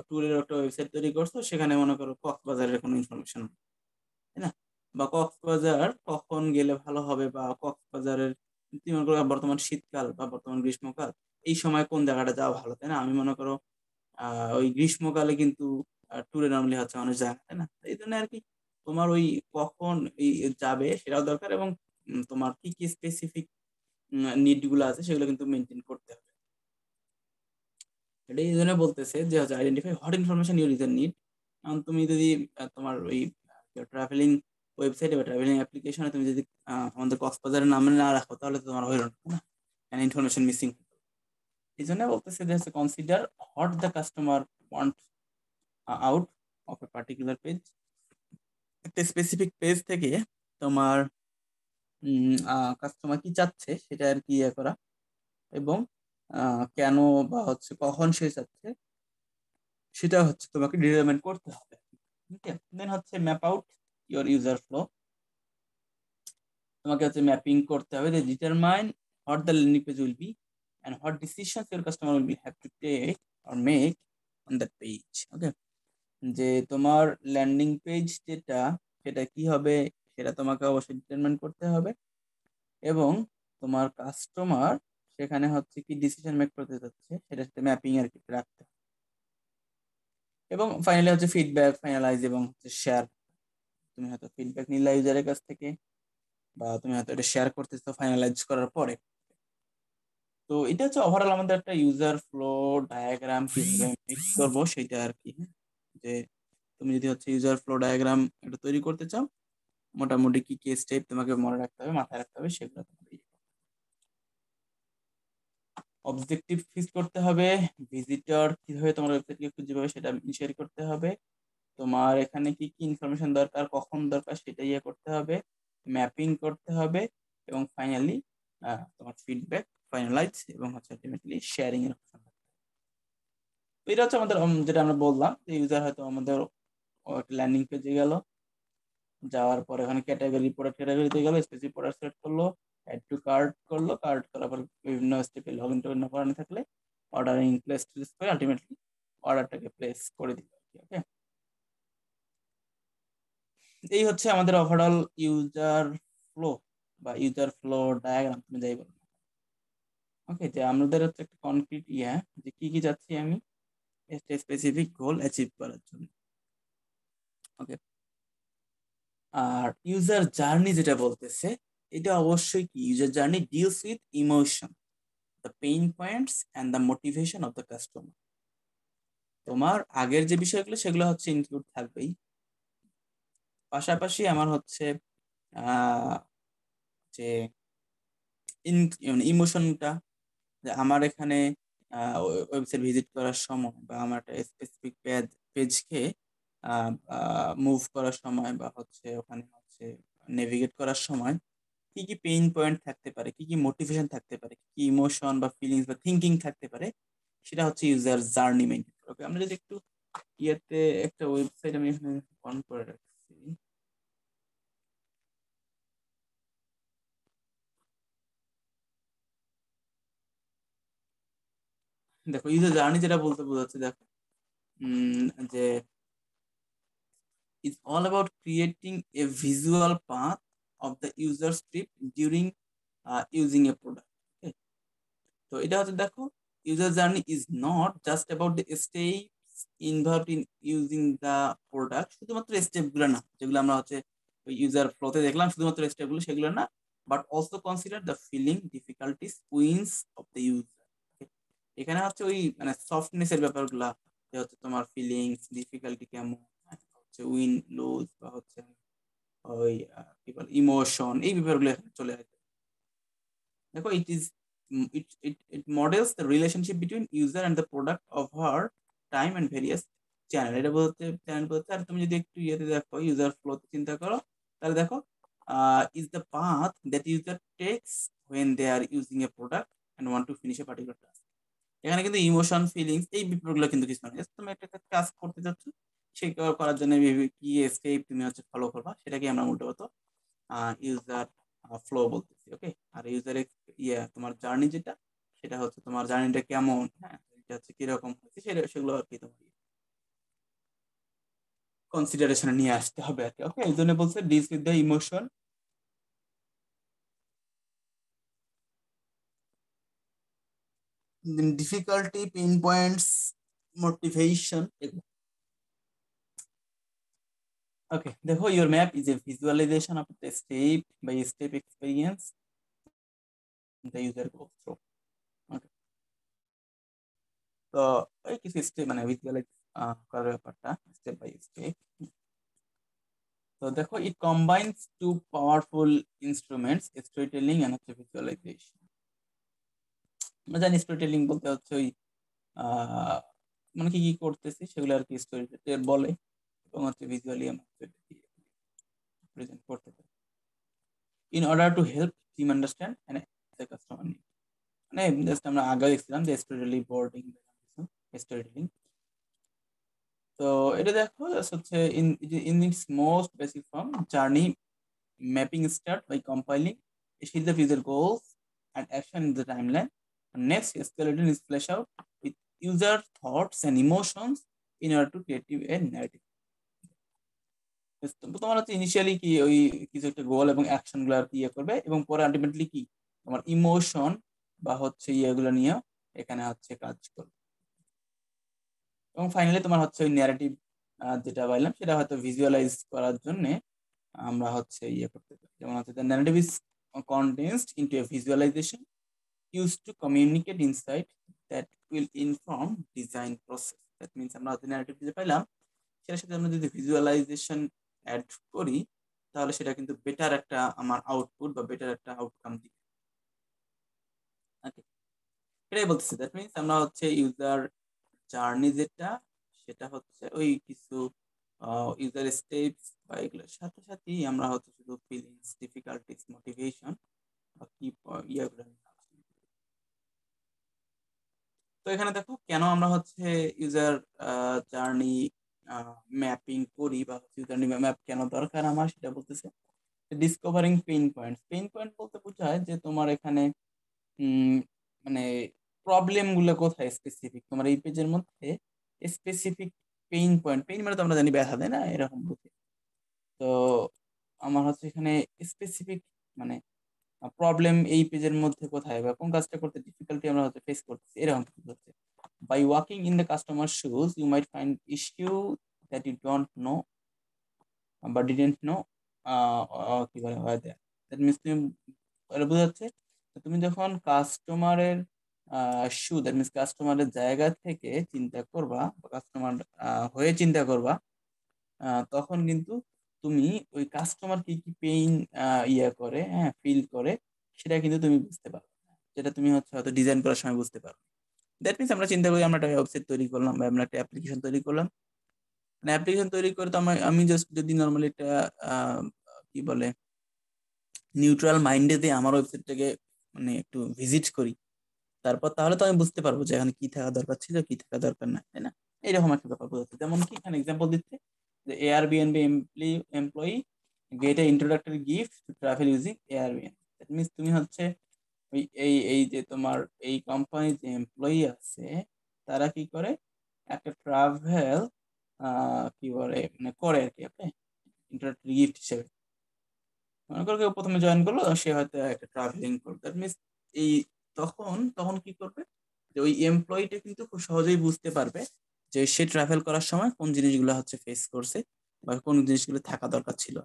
ট্যুরের একটা ওয়েবসাইট তৈরি করছো, সেখানে মনে করো কক্সবাজারের কোনো ইনফরমেশন, তাই না? বা কক্সবাজার কখন গেলে ভালো হবে, বা কক্সবাজারের তুমি মনে করো বর্তমান শীতকাল বা বর্তমান গ্রীষ্মকাল, এই সময় কোন জায়গাটা যাওয়া ভালো, তাই না? আমি মনে করো ওই গ্রীষ্মকালে কিন্তু ট্যুরে নর্মালি হচ্ছে মানুষ যায় না, তাই না? তো এই জন্য আর কি তোমার ওই কখন এই যাবে সেটাও দরকার, এবং তোমার কি কি স্পেসিফিক নিড গুলো আছে সেগুলো কিন্তু মেনটেন করতে হবে। এটা এই জন্য বলতেছে যে হচ্ছে identify what information your user need. কারণ তুমি যদি তোমার ওই ট্রাভেলিং ওয়েবসাইটে বা ট্রাভেলিং অ্যাপ্লিকেশনে তুমি যদি আমাদের কক্সবাজারের নাম না রাখো তাহলে তো তোমার হইল না, ইনফরমেশন মিসিং। এই জন্য বলতেছে যে হচ্ছে consider what the customer want out of a particular page. একটা স্পেসিফিক পেজ থেকে তোমার কাস্টমার কি চাচ্ছে সেটা আর কি ইয়ে করা, এবং কেন বা হচ্ছে কখন সে চাচ্ছে সেটা হচ্ছে তোমাকে ডিটারমাইন করতে হবে। ওকে, দেন হচ্ছে map out your user flow. তোমাকে হচ্ছে ম্যাপিং করতে হবে যে determine what the landing page will be and what decisions your customer will be have to take or make on that page. Okay, যে তোমার landing page যেটা সেটা কি হবে সেটা তোমাকে অবশ্যই ডিটারমাইন করতে হবে, এবং তোমার কাস্টমার সেখানে হচ্ছে কি ডিসিশন মেক করতে যাচ্ছে সেটা সাথে ম্যাপিং আর কি রাখতে হবে। এবং ফাইনালি হচ্ছে ফিডব্যাক, ফাইনালাইজ এবং হচ্ছে শেয়ার। তুমি হয়তো ফিডব্যাক নিলা ইউজারের কাছ থেকে, বা তুমি হয়তো এটা শেয়ার করতেছো ফাইনালাইজ করার পরে। তো এটা হচ্ছে ওভারঅল আমাদের একটা ইউজার ফ্লো ডায়াগ্রাম কিভাবে মেক করবো সেটা আর কি। যে তুমি যদি হচ্ছে ইউজার ফ্লো ডায়াগ্রাম এটা তৈরি করতে চাও, মোটামুটি কি কি স্টেপ তোমাকে মনে রাখতে হবে, মাথায় রাখতে হবে, সেগুলো তোমাকে অবজেক্টিভ ফিক্স করতে হবে। ভিজিটর কিভাবে তোমার ওয়েবসাইটকে খুঁজে পাবে সেটা ইনিশিয়েট করতে হবে। তোমার এখানে কি কি ইনফরমেশন দরকার, কখন দরকার সেটা ইয়ে করতে হবে, ম্যাপিং করতে হবে, এবং ফাইনালি তোমার ফিডব্যাক, ফাইনালাইজ এবং হচ্ছে আলটিমেটলি শেয়ারিং এর অপশন। তো এটা হচ্ছে আমাদের যেটা আমরা বললাম যে ইউজার হয়তো আমাদের একটা ল্যান্ডিং পেজে গেল, যাওয়ার পর এখানে ক্যাটাগরি, প্রোডাক্ট ক্যাটাগরিতে গেল, স্পেসিফিক প্রোডাক্ট সিলেক্ট করলো, অ্যাড টু কার্ট করলো, কার্ট করার পর বিভিন্ন স্টেপে লগ ইন টোগিন করানো থাকলে অর্ডারিং প্লেস টেস করে আলটিমেটলি অর্ডারটাকে প্লেস করে দিবে। ওকে, এই হচ্ছে আমাদের ওভারঅল ইউজার ফ্লো বা ইউজার ফ্লো ডায়াগ্রাম তুমি যাই বলো। ওকে, যে আমাদের হচ্ছে একটা কনক্রিট যে কি কি যাচ্ছি আমি একটা স্পেসিফিক গোল অ্যাচিভ করার জন্য। ওকে, আর ইউজার জার্নি যেটা বলতেছে, এটা অবশ্যই কি user journey deals with emotion, the pain points and the motivation of the customer. তোমার আগের যে বিষয়গুলো সেগুলো হচ্ছে ইনক্লুড থাকবেই, পাশাপাশি আমার হচ্ছে আহ যে ইমোশনটা, যে আমার এখানে ওয়েবসাইট ভিজিট করার সময় বা আমার একটা স্পেসিফিক পেজকে মুভ করার সময় বা হচ্ছে ওখানে হচ্ছে নেভিগেট করার সময় কি কি পেইন পয়েন্ট থাকতে পারে, কি কি মোটিভেশন থাকতে পারে, কি কি ইমোশন বা ফিলিংস বা থিঙ্কিং থাকতে পারে, সেটা হচ্ছে ইউজার জার্নি মেনটেন করা। Okay, আমরা যদি একটু ইয়েতে একটা ওয়েবসাইট আমি এখানে অন করে রাখছি। দেখো ইউজার জার্নি যেটা বলতে বোঝাচ্ছে, দেখো যে is all about creating a visual path of the user's trip during using a product. Okay? তো এটা হচ্ছে দেখো user journey is not just about the steps involved in using the product, শুধুমাত্র স্টেপ গুলো না যেগুলো আমরা হচ্ছে ওই ইউজার ফ্লোতে দেখলাম শুধুমাত্র স্টেপগুলো, সেগুলো না, but also consider the feeling difficulties wins of the user. এখানে হচ্ছে ওই মানে সফটনেস এর ব্যাপারগুলা, যে হচ্ছে তোমার ফিলিংস ডিফিকাল্টি কেমন, হচ্ছে উইন লুজ বা হচ্ছে ওই কি বলে ইমোশন, এই ব্যাপারগুলো এখানে চলে আসবে। দেখো it is it models the relationship between user and the product of her time and various channel. এটা বলতে চ্যানেল বলতে, আর তুমি যদি একটু ইয়েতে দেখো ইউজার ফ্লোতে চিন্তা করো, তাহলে দেখো is the path that user takes when they are using a product and want to finish a particular task। এখানে কিন্তু ইমোশন ফিলিংস এই ব্যাপারগুলো কিন্তু কিছু না, just তুমি একটা কাজ করতে যাচ্ছ, সেই করার জন্য কি স্টেপ তুমি হচ্ছে ফলো করবা, সেটাকে আমরা মূলত ইউজার ফ্লো বলতেছি। ওকে, আর ইউজার তোমার জার্নি যেটা, সেটা হচ্ছে তোমার জার্নিটা কেমন, হ্যাঁ এটা হচ্ছে কিরকম হচ্ছে, সেগুলো আর কি তোমার কনসিডারেশনে নিয়ে আসতে হবে আর কি। ওকে, এই জন্য বলছে deals with the emotion, difficulty, pain points, motivation. Okay, দেখো your map is a visualization of the step by step experience the user goes through। Okay, তো এই কিছু স্টেপ মানে ভিজুয়ালাইজ করার ব্যাপারটা স্টেপ বাই স্টেপ। তো দেখো it combines two powerful instruments, story telling and হচ্ছে ভিজুয়ালাইজেশন। আমরা জানি স্টোরি টেলিং বলতে হচ্ছে ওই মানে কি কি করতেছি সেগুলো আর কি স্টোরি বলে, এবং হচ্ছে ভিজুয়ালি আমরা প্রেজেন্ট করতে পারি in order to help team understand and the customer need. মানে জাস্ট আমরা আগে দেখছিলাম যে স্টোরি বোর্ডিং, স্টোরি টেলিং। তো এটা দেখো হচ্ছে in its most basic form, journey mapping start by compiling a sheet of user goals and action in the timeline. And next, skeleton is fleshed out with user thoughts and emotions in order to create a narrative. তোমার হচ্ছে initially কি ওই কিছু একটা গোল এবং action গুলো আর কি ইয়ে করবে, এবং পরে আলটিমেটলি কি তোমার ইমোশন বা হচ্ছে ইয়েগুলো নিয়ে এখানে হচ্ছে কাজ করবে, এবং ফাইনালি তোমার হচ্ছে ওই ন্যারেটিভ যেটা বললাম সেটা হয়তো ভিজুয়ালাইজ করার জন্য আমরা হচ্ছে ইয়ে করতে পারি। যেমন হচ্ছে the narrative is condensed into a visualization used to communicate insight that will inform design process। That means আমরা হচ্ছে narrative যে পাইলাম, সেটার সাথে আমরা যদি ভিজুয়ালাইজেশন অ্যাড করি, তাহলে সেটা কিন্তু বেটার একটা আমার আউটপুট বা বেটার একটা আউটকাম দিবে। ওকে, এটাই বলতেছি। দ্যাট মিনস আমরা হচ্ছে ইউজার জার্নি যেটা, সেটা হচ্ছে ওই কিছু ইউজার স্টেপস বা এগুলোর সাথে সাথেই আমরা হচ্ছে শুধু ফিলিংস, ডিফিকাল্টিস, মোটিভেশন বা কি ইয়েগুলো। তো এখানে দেখো কেন আমরা হচ্ছে ইউজার জার্নি ম্যাপিং করি বা ইউজার ম্যাপ কেন দরকার আমার, সেটা বলতেছে discovering pain point. Pain point বলতে বোঝায় যে তোমার এখানে মানে প্রবলেম গুলো কোথায় স্পেসিফিক তোমার এই পেজের মধ্যে, স্পেসিফিক পেইন পয়েন্ট, পেইন মানে তো আমরা জানি ব্যথা দেয় না, এরকম বুঝি। তো আমার হচ্ছে এখানে স্পেসিফিক মানে প্রবলেম এই পেজের মধ্যে কোথায় বা কোন কাজটা করতে ডিফিকাল্টি আমরা হচ্ছে ফেস করতেছি, এরকম কিছু হচ্ছে। By walking in the customer shoes you might find issue that you don't know বা ডিডেন্ট নো কি বলে হয় দ্যাট। দ্যাট মিনস তুমি বোঝাচ্ছে তুমি যখন কাস্টমারের শু, দ্যাট মিনস কাস্টমারের জায়গা থেকে চিন্তা করবা বা কাস্টমার হয়ে চিন্তা করবা, তখন কিন্তু তুমি ওই কাস্টমার কি কি পেইন ইয়ে করে, হ্যাঁ ফিল করে, সেটা কিন্তু তুমি বুঝতে পারো, যেটা তুমি হচ্ছে হয়তো ডিজাইন করার সময় বুঝতে পারো। দ্যাট মিনস আমরা চিন্তা করি আমরা একটা ওয়েবসাইট তৈরি করলাম বা আমরা একটা অ্যাপ্লিকেশন তৈরি করলাম, মানে অ্যাপ্লিকেশন তৈরি করে তো আমি জাস্ট যদি নর্মালি একটা কি বলে নিউট্রাল মাইন্ডে দিয়ে আমার ওয়েবসাইটটাকে মানে একটু ভিজিট করি, তারপর তাহলে তো আমি বুঝতে পারবো যে এখানে কি থাকা দরকার ছিল, কি থাকা দরকার না, তাই না? এইরকম একটা ব্যাপার বোঝাচ্ছে। যেমন কি এখানে এক্সাম্পল দিচ্ছে যে Airbnb employee gate A introductory gift to travel using Airbnb. That means তুমি হচ্ছে ওই এই যে তোমার এই কোম্পানির যে এমপ্লয়ি আছে, তারা কি করে একটা ট্রাভেল কি বলে মানে করে আর কি, ওকে, ইন্ট্রোডাক্টরি গিফট হিসেবে। মনে করো কেউ প্রথমে জয়েন করলো, সে হয়তো একটা ট্রাভেলিং করবে, দ্যাট মিনস এই তখন তখন কি করবে যে ওই এমপ্লয়িটা কিন্তু খুব সহজেই বুঝতে পারবে যে সে ট্রাভেল করার সময় কোন জিনিসগুলো হচ্ছে ফেস করছে বা কোন জিনিসগুলো থাকা দরকার ছিল।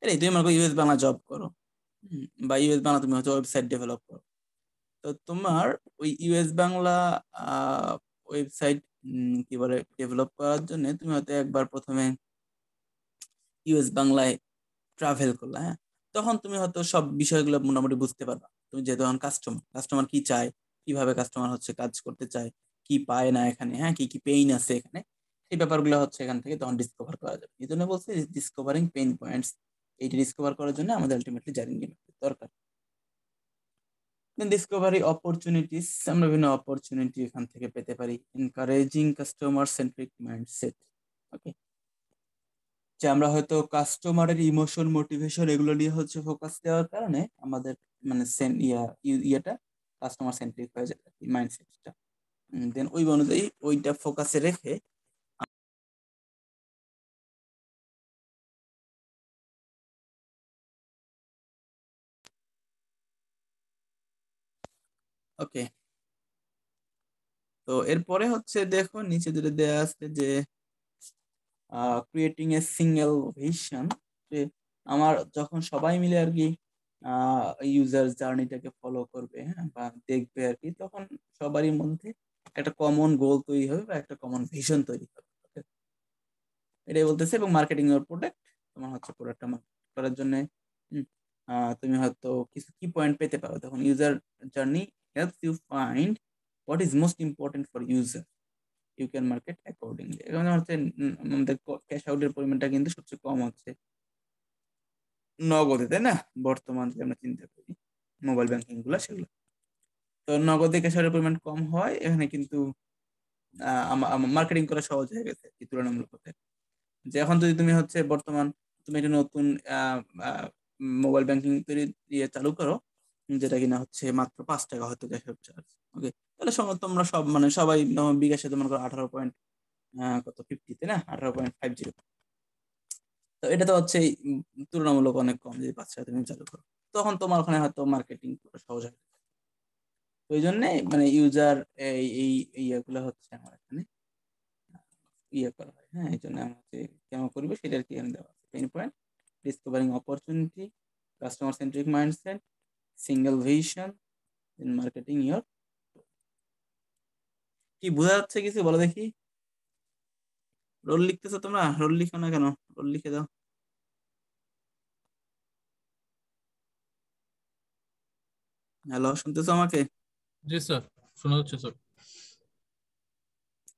এটাই তুমি মনে করো ইউএস বাংলা জব করো, বা ইউএস বাংলা তুমি হচ্ছে ওয়েবসাইট ডেভেলপ করো। তো তোমার ওই ইউএস বাংলা ওয়েবসাইট কি বলে ডেভেলপ করার জন্য তুমি হয়তো একবার প্রথমে ইউএস বাংলায় ট্রাভেল করলা, হ্যাঁ, তখন তুমি হয়তো সব বিষয়গুলো মোটামুটি বুঝতে পারবা। তুমি যেহেতু এখন কাস্টমার, কাস্টমার কি চায়, কিভাবে কাস্টমার হচ্ছে কাজ করতে চায়, কি পায় না এখানে, হ্যাঁ, কি কি পেইন আছে এখানে, সেই ব্যাপারগুলো হচ্ছে এখান থেকে তখন ডিসকভার করা যাবে। এই জন্য বলছি ডিসকভারিং পেইন পয়েন্টস, এইটা ডিসকভার করার জন্য আমাদের আলটিমেটলি জার্নি দরকার। দেন ডিসকভারি অপরচুনিটিস, আমরা বিভিন্ন অপরচুনিটি এখান থেকে পেতে পারি। এনকারেজিং কাস্টমার সেন্ট্রিক মাইন্ডসেট, ওকে, যে আমরা হয়তো কাস্টমারের ইমোশন মোটিভেশন এগুলো নিয়ে হচ্ছে ফোকাস দেওয়ার কারণে আমাদের মানে ইয়েটা কাস্টমার সেন্ট্রিক হয়ে যায় মাইন্ডসেটটা। দেন ওই অনুযায়ী ওইটা ফোকাসে রেখে, ওকে। তো এরপরে হচ্ছে দেখো নিচে যেটা দেয়া আছে যে ক্রিয়েটিং এ সিঙ্গেল ভিশন, যে আমার যখন সবাই মিলে আর কি ইউজার জার্নিটাকে ফলো করবে, হ্যাঁ, বা দেখবে আর কি, তখন সবারই মধ্যে একটা কমন গোল তৈরি হবে বা একটা কমন ভিশন তৈরি হবে। Okay? এটাই বলতেছে। এবং মার্কেটিং এর প্রোডাক্ট, তোমার হচ্ছে প্রোডাক্টটা মার্কেট করার জন্য তুমি হয়তো কিছু কি পয়েন্ট পেতে পারো। তখন user journey helps you find what is most important for user, you can market accordingly. এখানে হচ্ছে আমাদের ক্যাশ আউটের পরিমাণটা কিন্তু সবচেয়ে কম হচ্ছে নগদে, তাই না? বর্তমান যে আমরা চিন্তা করি মোবাইল ব্যাংকিং গুলা সেগুলো, তো নগদে ক্যাশ আউটের পরিমাণ কম হয় এখানে, কিন্তু মার্কেটিং করা সহজ হয়ে গেছে কি তুলনামূলক হতে। যে এখন যদি তুমি হচ্ছে বর্তমান তুমি একটা নতুন মোবাইল ব্যাংকিং তৈরি দিয়ে চালু করো, যেটা কিনা হচ্ছে মাত্র 5 টাকা হয়তো ক্যাশ আউট চার্জ, ওকে, তাহলে তোমরা সব মানে সবাই বিকাশে তোমার 18 পয়েন্ট কত 50 না 18.50, তো এটা তো হচ্ছে তুলনামূলক অনেক কম যদি 5 টাকা তুমি চালু করো, তখন তোমার ওখানে হয়তো মার্কেটিং করা সহজ হয়। ওই জন্য মানে ইউজার এই এই ইয়েগুলো হচ্ছে আমার এখানে ইয়ে করা হয়, হ্যাঁ, এই জন্য আমরা হচ্ছে কেমন করবে সেটা আর কি এখানে দেওয়া আছে। Pain point, discovering opportunity, customer centric mindset, single vision, in marketing year. কি বোঝা যাচ্ছে কিছু বলো দেখি? রোল লিখতেছো তোমরা? রোল লিখো না কেন? রোল লিখে দাও। হ্যালো, শুনতেছো আমাকে? জি স্যার, শোনা যাচ্ছে স্যার।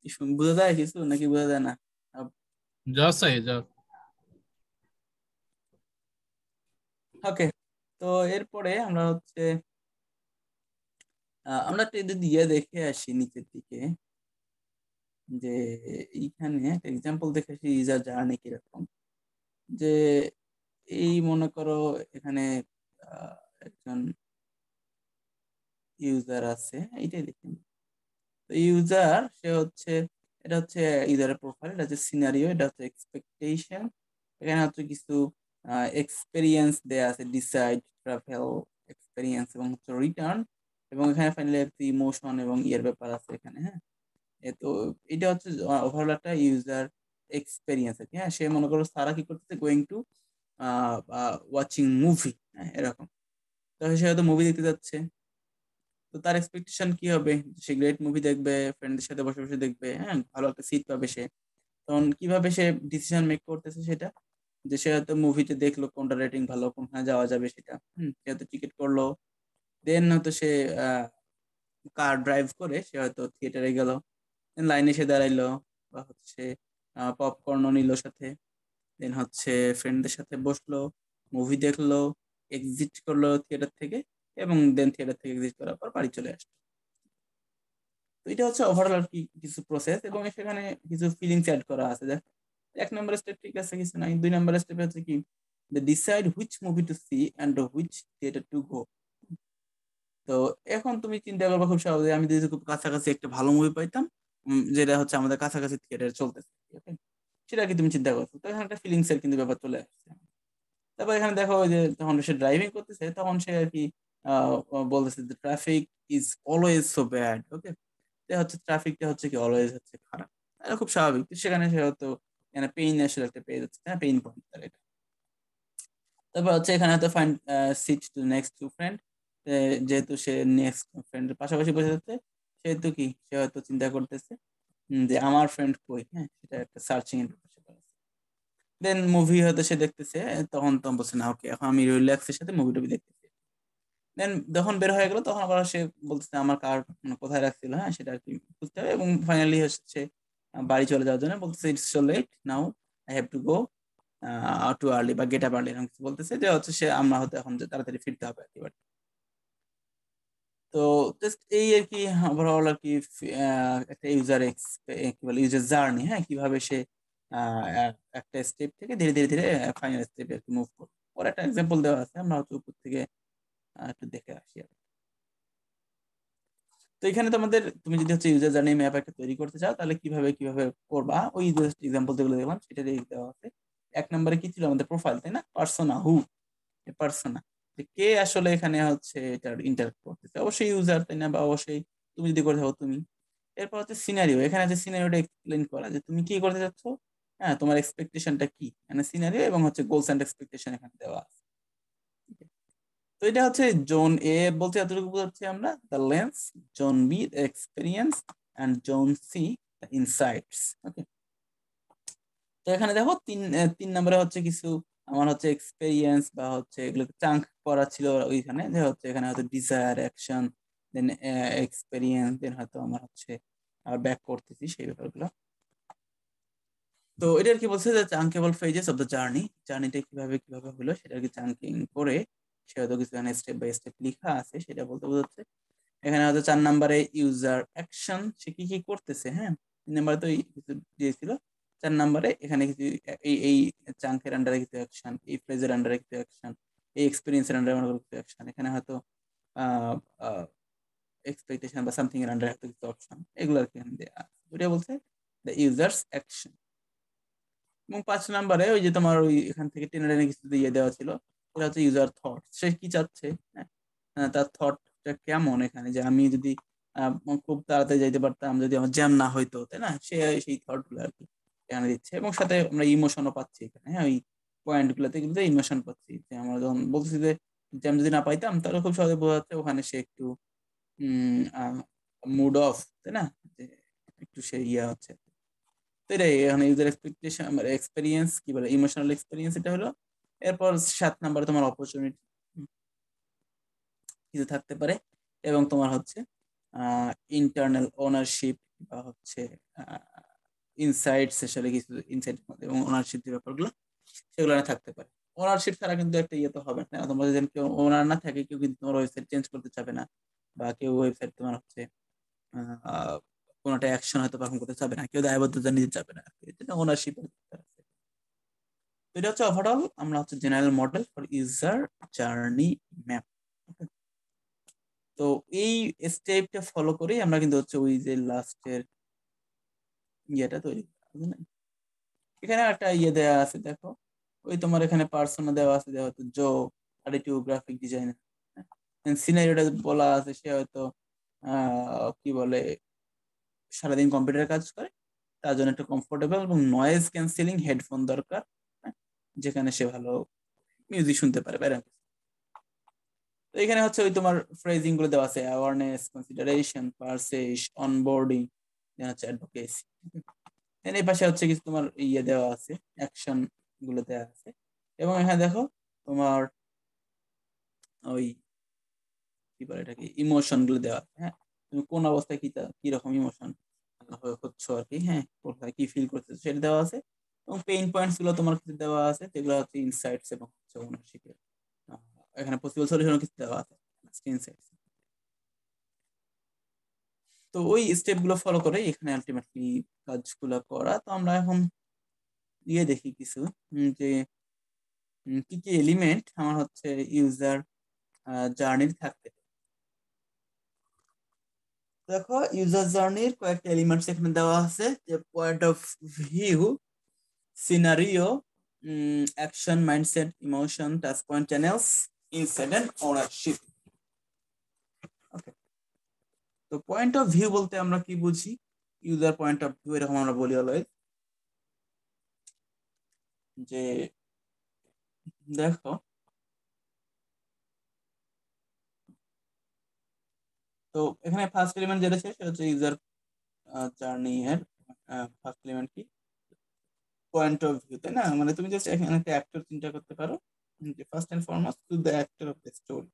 কি বোঝা যায় কিছু নাকি বোঝা যায় না? যা চাই যা। ওকে। তো এরপরে আমরা হচ্ছে আমরা একটু যদি ইয়ে দেখে আসি নিচের দিকে, যে এইখানে একটা এক্সাম্পল দেখে আসি ইউজার জার্নি কিরকম। যে এই মনে করো এখানে আহ, একজন ইউজার আছে, এইটাই দেখুন। তো ইউজার সে হচ্ছে, এটা হচ্ছে ইউজারের প্রোফাইল, এটা হচ্ছে সিনারিও, এটা হচ্ছে এক্সপেকটেশন, এখানে হচ্ছে কিছু এক্সপেরিয়েন্স দেয়া আছে, ডিসাইড, ট্রাভেল এক্সপেরিয়েন্স এবং হচ্ছে রিটার্ন, এবং এখানে ফাইনালি একটি ইমোশন এবং ইয়ের ব্যাপার আছে এখানে, হ্যাঁ। তো এটা হচ্ছে ওভারঅল একটা ইউজার এক্সপেরিয়েন্স আর কি, হ্যাঁ। সে মনে করো সারা কি করতেছে, গোয়িং টু ওয়াচিং মুভি, হ্যাঁ, এরকম। তো সে হয়তো মুভি দেখতে যাচ্ছে, তো তার এক্সপেকটেশন কি হবে, সে গ্রেট মুভি দেখবে, ফ্রেন্ডদের সাথে বসে বসে দেখবে, হ্যাঁ, ভালো একটা সিট পাবে সে। তখন কিভাবে সে ডিসিশন মেক করতেছে সেটা, যে সে হয়তো মুভিতে দেখলো কোনটা রেটিং ভালো, কোনখানে যাওয়া যাবে সেটা, সে হয়তো টিকিট করলো। দেন হয়তো সে কার ড্রাইভ করে সে হয়তো থিয়েটারে গেল, লাইনে এসে দাঁড়াইলো, বা হচ্ছে পপকর্নও নিল সাথে। দেন হচ্ছে ফ্রেন্ডদের সাথে বসলো, মুভি দেখলো, এক্সিট করলো থিয়েটার থেকে, এবং দেন থিয়েটার থেকে এক্সিট করার পর বাড়ি চলে আসলো। তো এটা হচ্ছে ওভারঅল আর কি কিছু প্রসেস, এবং সেখানে কিছু ফিলিংস অ্যাড করা আছে। দেখ, 1 নম্বর স্টেপ ঠিক আছে, কিছু নাই। 2 নম্বর স্টেপে হচ্ছে কি, decide which movie to see and which theatre to go. তো এখন তুমি চিন্তা করবে খুব সহজে, আমি যদি খুব কাছাকাছি একটা ভালো মুভি পাইতাম, যেটা হচ্ছে আমাদের কাছাকাছি থিয়েটারে চলতেছে, okay? সেটা কি তুমি চিন্তা করছো, তো এখানে একটা ফিলিংস এর কিন্তু ব্যাপার চলে আসছে। তারপর এখানে দেখো ওই যে যখন সে ড্রাইভিং করতেছে তখন সে আর কি বলতেছে যে traffic is always so bad, okay. হচ্ছে ট্রাফিকটা হচ্ছে কি অলওয়েজ হচ্ছে খারাপ, এটা খুব স্বাভাবিক। তো সেখানে সে হয়তো এখানে পেইন আসলে একটা পেয়ে যাচ্ছে, হ্যাঁ, পেইন পয়েন্ট তার এটা। তারপর হচ্ছে এখানে হয়তো find seat to next to friend, যেহেতু সে নেক্সট ফ্রেন্ডের পাশাপাশি বসে যাচ্ছে, সেহেতু কি সে হয়তো চিন্তা করতেছে যে আমার ফ্রেন্ড কই, হ্যাঁ সেটা একটা সার্চিং এর ব্যাপার। দেন মুভি হয়তো সে দেখতেছে, তখন তো বলছে না ওকে এখন আমি রিল্যাক্সের সাথে মুভি টুভি দেখতেছি। দেন যখন বের হয়ে গেল তখন আবার সে বলতেছে আমার কার মানে কোথায় রাখছিল, হ্যাঁ সেটা আর কি বুঝতে হবে। এবং ফাইনালি হচ্ছে বাড়ি চলে যাওয়ার জন্য বলতেছে it's so late now, I have to go to early বা গেট আপ আর্লি, এরকম কিছু বলতেছে যে হচ্ছে সে আমরা হয়তো এখন যে তাড়াতাড়ি ফিরতে হবে আর কি বাড়ি। তো জাস্ট এই আর কি ওভারঅল আর কি একটা ইউজার কি বলে ইউজার জার্নি, হ্যাঁ কিভাবে সে একটা স্টেপ থেকে ধীরে ধীরে ধীরে ফাইনাল স্টেপে আর কি মুভ করে। ওর একটা এক্সাম্পল দেওয়া আছে, আমরা হচ্ছে উপর থেকে একটু দেখে আসি আর কি। তো এখানে তোমাদের তুমি যদি হচ্ছে ইউজার জার্নি ম্যাপ একটা তৈরি করতে চাও তাহলে কিভাবে কিভাবে করবা, ওই জাস্ট এক্সাম্পল যেগুলো দেখলাম সেটাই দেওয়া আছে। এক নম্বরে কি ছিল আমাদের প্রোফাইল, তাই না, পার্সোনা, পার্সোনা, যে কে আসলে এখানে হচ্ছে এটা ইন্টারঅ্যাক্ট করতেছে, অবশ্যই ইউজার, তাই না, বা অবশ্যই তুমি যদি করে থাকো তুমি। এরপর হচ্ছে সিনারিও, এখানে যে সিনারিওটা এক্সপ্লেন করা যে তুমি কি করতে চাচ্ছ, হ্যাঁ তোমার এক্সপেকটেশনটা কি, মানে সিনারিও এবং হচ্ছে গোলস এন্ড এক্সপেকটেশন এখানে দেওয়া আছে। তো এটা হচ্ছে জোন এ বলতে এতটুকু বোঝাচ্ছি আমরা, the lens, zone B experience, and zone C insights. Okay, তো এখানে দেখো তিন নম্বরে হচ্ছে কিছু আমার হচ্ছে এক্সপেরিয়েন্স বা হচ্ছে এগুলো চাঙ্ক করা ছিল ওইখানে, যে হচ্ছে এখানে হয়তো ডিজায়ার, অ্যাকশন, দেন এক্সপেরিয়েন্স, দেন হয়তো আমার হচ্ছে আবার ব্যাক করতেছি সেই ব্যাপারগুলো। তো এটা আর কি বলছে যে চাঙ্কেবল ফেজেস অফ দ্য জার্নি, জার্নিটা কিভাবে কিভাবে হলো সেটা আর কি চাঙ্কিং করে সে হয়তো কিছু এখানে স্টেপ বাই স্টেপ লেখা আছে সেটা বলতে বোঝাচ্ছে। এখানে হয়তো 4 নম্বরে ইউজার অ্যাকশন, সে কি কি করতেছে, হ্যাঁ 3 নম্বরে তো কিছু দিয়েছিল। 4 নম্বরে এখানে কিছু এই চাঙ্কের আন্ডারে কিছু অ্যাকশন, এই ফ্রেজের আন্ডারে কিছু অ্যাকশন, এই এক্সপিরিয়েন্সের আন্ডারে কিছু অ্যাকশন, এখানে হয়তো এক্সপেকটেশন বা সামথিং এর আন্ডারে হয়তো কিছু অপশন, এগুলো আর কি এখানে দেয়া আছে। ওটা বলছে দ্য ইউজার্স অ্যাকশন। এবং 5 নম্বরে ওই যে তোমার ওই এখান থেকে টেনে টেনে কিছু দিয়ে দেওয়া ছিল, এটা হচ্ছে ইউজার থট, সে কি চাচ্ছে, হ্যাঁ তার থটটা কেমন এখানে, যে আমি যদি খুব তাড়াতাড়ি যাইতে পারতাম যদি আমার জ্যাম না হইতো, তাই না, সে সেই থট গুলো আর কি এখানে দিচ্ছে। এবং সাথে আমরা ইমোশনও পাচ্ছি এখানে, হ্যাঁ ওই পয়েন্ট গুলোতে কিন্তু ইমোশন পাচ্ছি, যে আমরা যখন বলছি যে জ্যাম যদি না পাইতাম তাহলে খুব সহজে বোঝা যাচ্ছে ওখানে সে একটু মুড অফ, তাই না, যে একটু সে ইয়া হচ্ছে। তো এটাই এখানে ইউজার এক্সপেকটেশন মানে এক্সপেরিয়েন্স কি বলে ইমোশনাল এক্সপেরিয়েন্স এটা হলো। এরপর 7 নম্বরে তোমার অপরচুনিটি কিছু থাকতে পারে, এবং তোমার হচ্ছে ইন্টারনাল ওনারশিপ বা হচ্ছে ইনসাইটস, আসলে কিছু ইনসাইট এবং ওনারশিপ যে ব্যাপারগুলো সেগুলো না থাকতে পারে। ওনারশিপ ছাড়া কিন্তু একটা ইয়ে তো হবে না, তোমার যদি কেউ ওনার না থাকে কেউ কিন্তু তোমার ওয়েবসাইট চেঞ্জ করতে চাবে না, বা কেউ ওয়েবসাইট তোমার হচ্ছে আহ কোনো একটা অ্যাকশন হয়তো পারফর্ম করতে চাবে না, কেউ দায়বদ্ধতা নিতে চাবে না, এটা ওনারশিপ। এটা হচ্ছে ওভারঅল আমরা হচ্ছে general model for user journey map. তো এই স্টেপটা ফলো করেই আমরা কিন্তু হচ্ছে ওই যে লাস্টের ইয়েটা তৈরি করা, বুঝলে? এখানে একটা ইয়ে দেওয়া আছে দেখো, ওই তোমার এখানে পার্সোনা দেওয়া আছে, দেওয়া হয়তো জো অ্যাডিটিভ গ্রাফিক ডিজাইনার, সিনারিওটা বলা আছে সে হয়তো কি বলে সারাদিন কম্পিউটারে কাজ করে, তার জন্য একটা কমফোর্টেবল এবং নয়েজ ক্যান্সেলিং হেডফোন দরকার, হ্যাঁ, যেখানে সে ভালো মিউজিক শুনতে পারে বাইরে। তো এখানে হচ্ছে ওই তোমার ফ্রেজিং গুলো দেওয়া আছে, অ্যাওয়ারনেস, কনসিডারেশন, পারসেস, অনবোর্ডিং, দেন হচ্ছে অ্যাডভোকেসি। এই পাশে হচ্ছে কিছু তোমার ইয়ে দেওয়া আছে, অ্যাকশন গুলো দেওয়া আছে। এবং এখানে দেখো তোমার ওই কি বলে এটাকে ইমোশন গুলো দেওয়া আছে, হ্যাঁ তুমি কোন অবস্থায় কি রকম ইমোশন হচ্ছে আর কি, হ্যাঁ কোথায় কি ফিল করতেছো সেটা দেওয়া আছে। এবং পেইন পয়েন্টস গুলো তোমার কিছু দেওয়া আছে, যেগুলো হচ্ছে ইনসাইটস এবং হচ্ছে ওনারশিপের এখানে পসিবল সলিউশন কিছু দেওয়া আছে ইনসাইটস। তো ওই স্টেপ গুলো ফলো করে এখানে আলটিমেটলি কাজগুলো করা। তো আমরা এখন ইয়ে দেখি কিছু যে কি কি এলিমেন্ট আমার হচ্ছে ইউজার জার্নির থাকতে পারে। দেখো ইউজার জার্নির কয়েকটা এলিমেন্টস এখানে দেওয়া আছে, যে point of view, scenario, action, mindset, emotion, touch point, channels, insight and ownership. Okay, তো পয়েন্ট অফ ভিউ বলতে আমরা কি বুঝি, ইউজার পয়েন্ট অফ ভিউ এরকম আমরা বলি অলওয়েজ, যে দেখো তো এখানে ফার্স্ট এলিমেন্ট যেটা সেটা হচ্ছে ইউজার জার্নি এর ফার্স্ট এলিমেন্ট কি পয়েন্ট অফ ভিউ, তাই না? মানে তুমি জাস্ট এখানে একটা অ্যাক্টর চিন্তা করতে পারো, যে first and foremost to the actor of the story.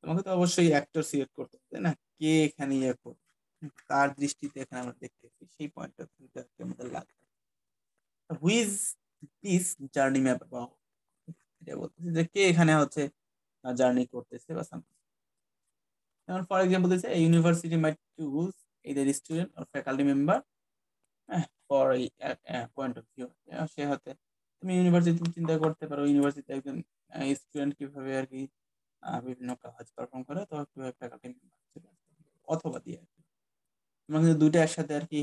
তোমাকে তো অবশ্যই অ্যাক্টর সিলেক্ট করতে হবে, তাই না? কে এখানে ইয়ে করবে, তার দৃষ্টিতে এখানে আমরা দেখতেছি, সেই পয়েন্ট অফ ভিউটা আমাদের লাগবে। Who's this journey map about, এটা বলতেছে যে কে এখানে হচ্ছে জার্নি করতেছে বা সামথিং। যেমন ফর এক্সাম্পল দিচ্ছে university might choose either student or faculty member for point of view. সে হতে তুমি ইউনিভার্সিটি চিন্তা করতে পারো, ইউনিভার্সিটি একজন স্টুডেন্ট কিভাবে আর কি বিভিন্ন কাজ পারফর্ম করে, তো কিভাবে ফ্যাকাল্টি মেম্বার অথবা দিয়ে আর কি। তোমরা কিন্তু দুইটা একসাথে আর কি,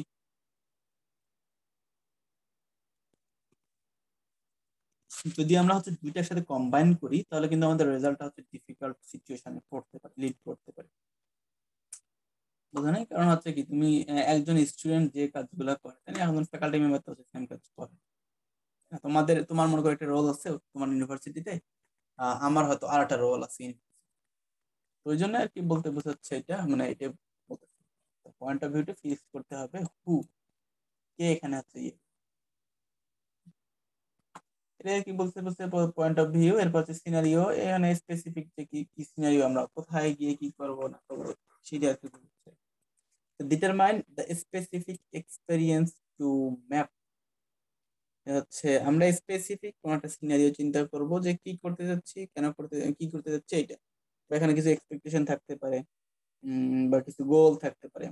যদি আমরা হচ্ছে দুইটার সাথে কম্বাইন করি তাহলে কিন্তু আমাদের রেজাল্টটা হচ্ছে ডিফিকাল্ট সিচুয়েশনে পড়তে পারে, লিড করতে পারে। বোঝা নাই? কারণ হচ্ছে কি তুমি একজন স্টুডেন্ট যে কাজগুলো করে, তাই না, একজন ফ্যাকাল্টি মেম্বার তো হচ্ছে সেম কাজ করে। তোমার মনে করো একটা রোল আছে তোমার ইউনিভার্সিটিতে, আমার হয়তো আর একটা রোল আছে। তো ওই জন্য আর কি বলতে বোঝাচ্ছে এটা, মানে এটা বলতে পয়েন্ট অফ ভিউটা ফিক্স করতে হবে, হু কে এখানে আছে ইয়ে। এটা কি বলতে বলতে পয়েন্ট অফ ভিউ, এরপর হচ্ছে সিনারিও, এখানে স্পেসিফিক যে কি কি সিনারিও, আমরা কোথায় গিয়ে কি করবো না করবো সেটা আর কি বলছে। Determine the specific experience to map, হচ্ছে আমরা স্পেসিফিক কোন একটা সিনারিও চিন্তা করব যে কি করতে যাচ্ছি, কেন করতে, কি করতে যাচ্ছি এটা। বা এখানে কিছু এক্সপেকটেশন থাকতে পারে, বা কিছু গোল থাকতে পারে।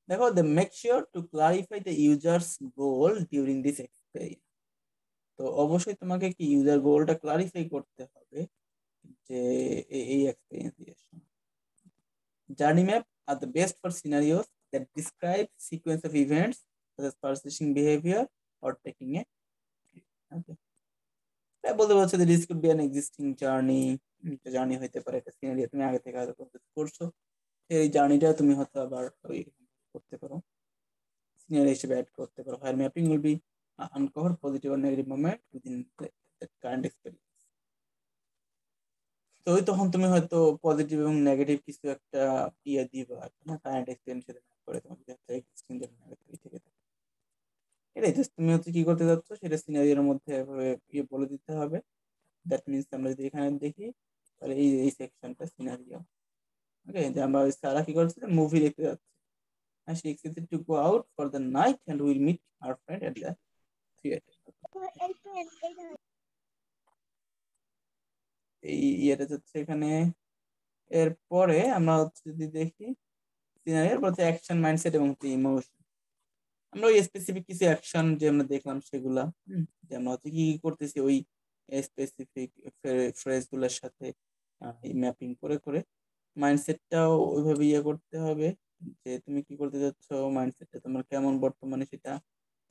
দেখো, the make sure to clarify the user's goal during this experience। তো অবশ্যই তোমাকে কি ইউজার গোলটা ক্লারিফাই করতে হবে যে এই এক্সপেরিয়েন্স দিয়ে। Journey map are the best for scenarios that describe sequence of events such as persisting behavior or taking a okay। তাই বলতে বলছে যে this could be an existing journey, একটা জার্নি হইতে পারে, একটা সিনারিও তুমি আগে থেকে হয়তো করছো, এই জার্নিটা তুমি হয়তো আবার ওই করতে পারো, সিনারি হিসেবে অ্যাড করতে পারো। Where mapping will be uncover positive or negative moment within current experience. তো ওই তখন তুমি হয়তো পজিটিভ এবং নেগেটিভ কিছু একটা ইয়ে দিবা আর কি, না কারেন্ট এক্সপেরিয়েন্স সাথে ম্যাপ করে তোমার যদি একটা এক্সিস্টিং জার্নি আগে থেকে থেকে থাকে। এটাই জাস্ট তুমি হচ্ছে কি করতে যাচ্ছ সেটা সিনারিওর মধ্যে এভাবে ইয়ে বলে দিতে হবে। দ্যাট মিনস আমরা যদি এখানে দেখি তাহলে এই এই সেকশনটা সিনারিও। ওকে, যে আমরা ওই সারা কি করছে, মুভি দেখতে যাচ্ছে, and she expected to go out for the night and will meet her friend at the theater। এই ইয়েটা যাচ্ছে এখানে। এরপরে আমরা হচ্ছে যদি দেখি সিনারিওর পর অ্যাকশন, মাইন্ডসেট এবং ইমোশন। আমরা ওই স্পেসিফিক কিছু অ্যাকশন যে আমরা দেখলাম সেগুলা, যে আমরা হচ্ছে কি কি করতেছি ওই স্পেসিফিক ফ্রেজ গুলোর সাথে ম্যাপিং করে করে মাইন্ডসেটটাও ওইভাবে ইয়ে করতে হবে, যে তুমি কি করতে যাচ্ছ, মাইন্ডসেটটা তোমার কেমন বর্তমানে সেটা,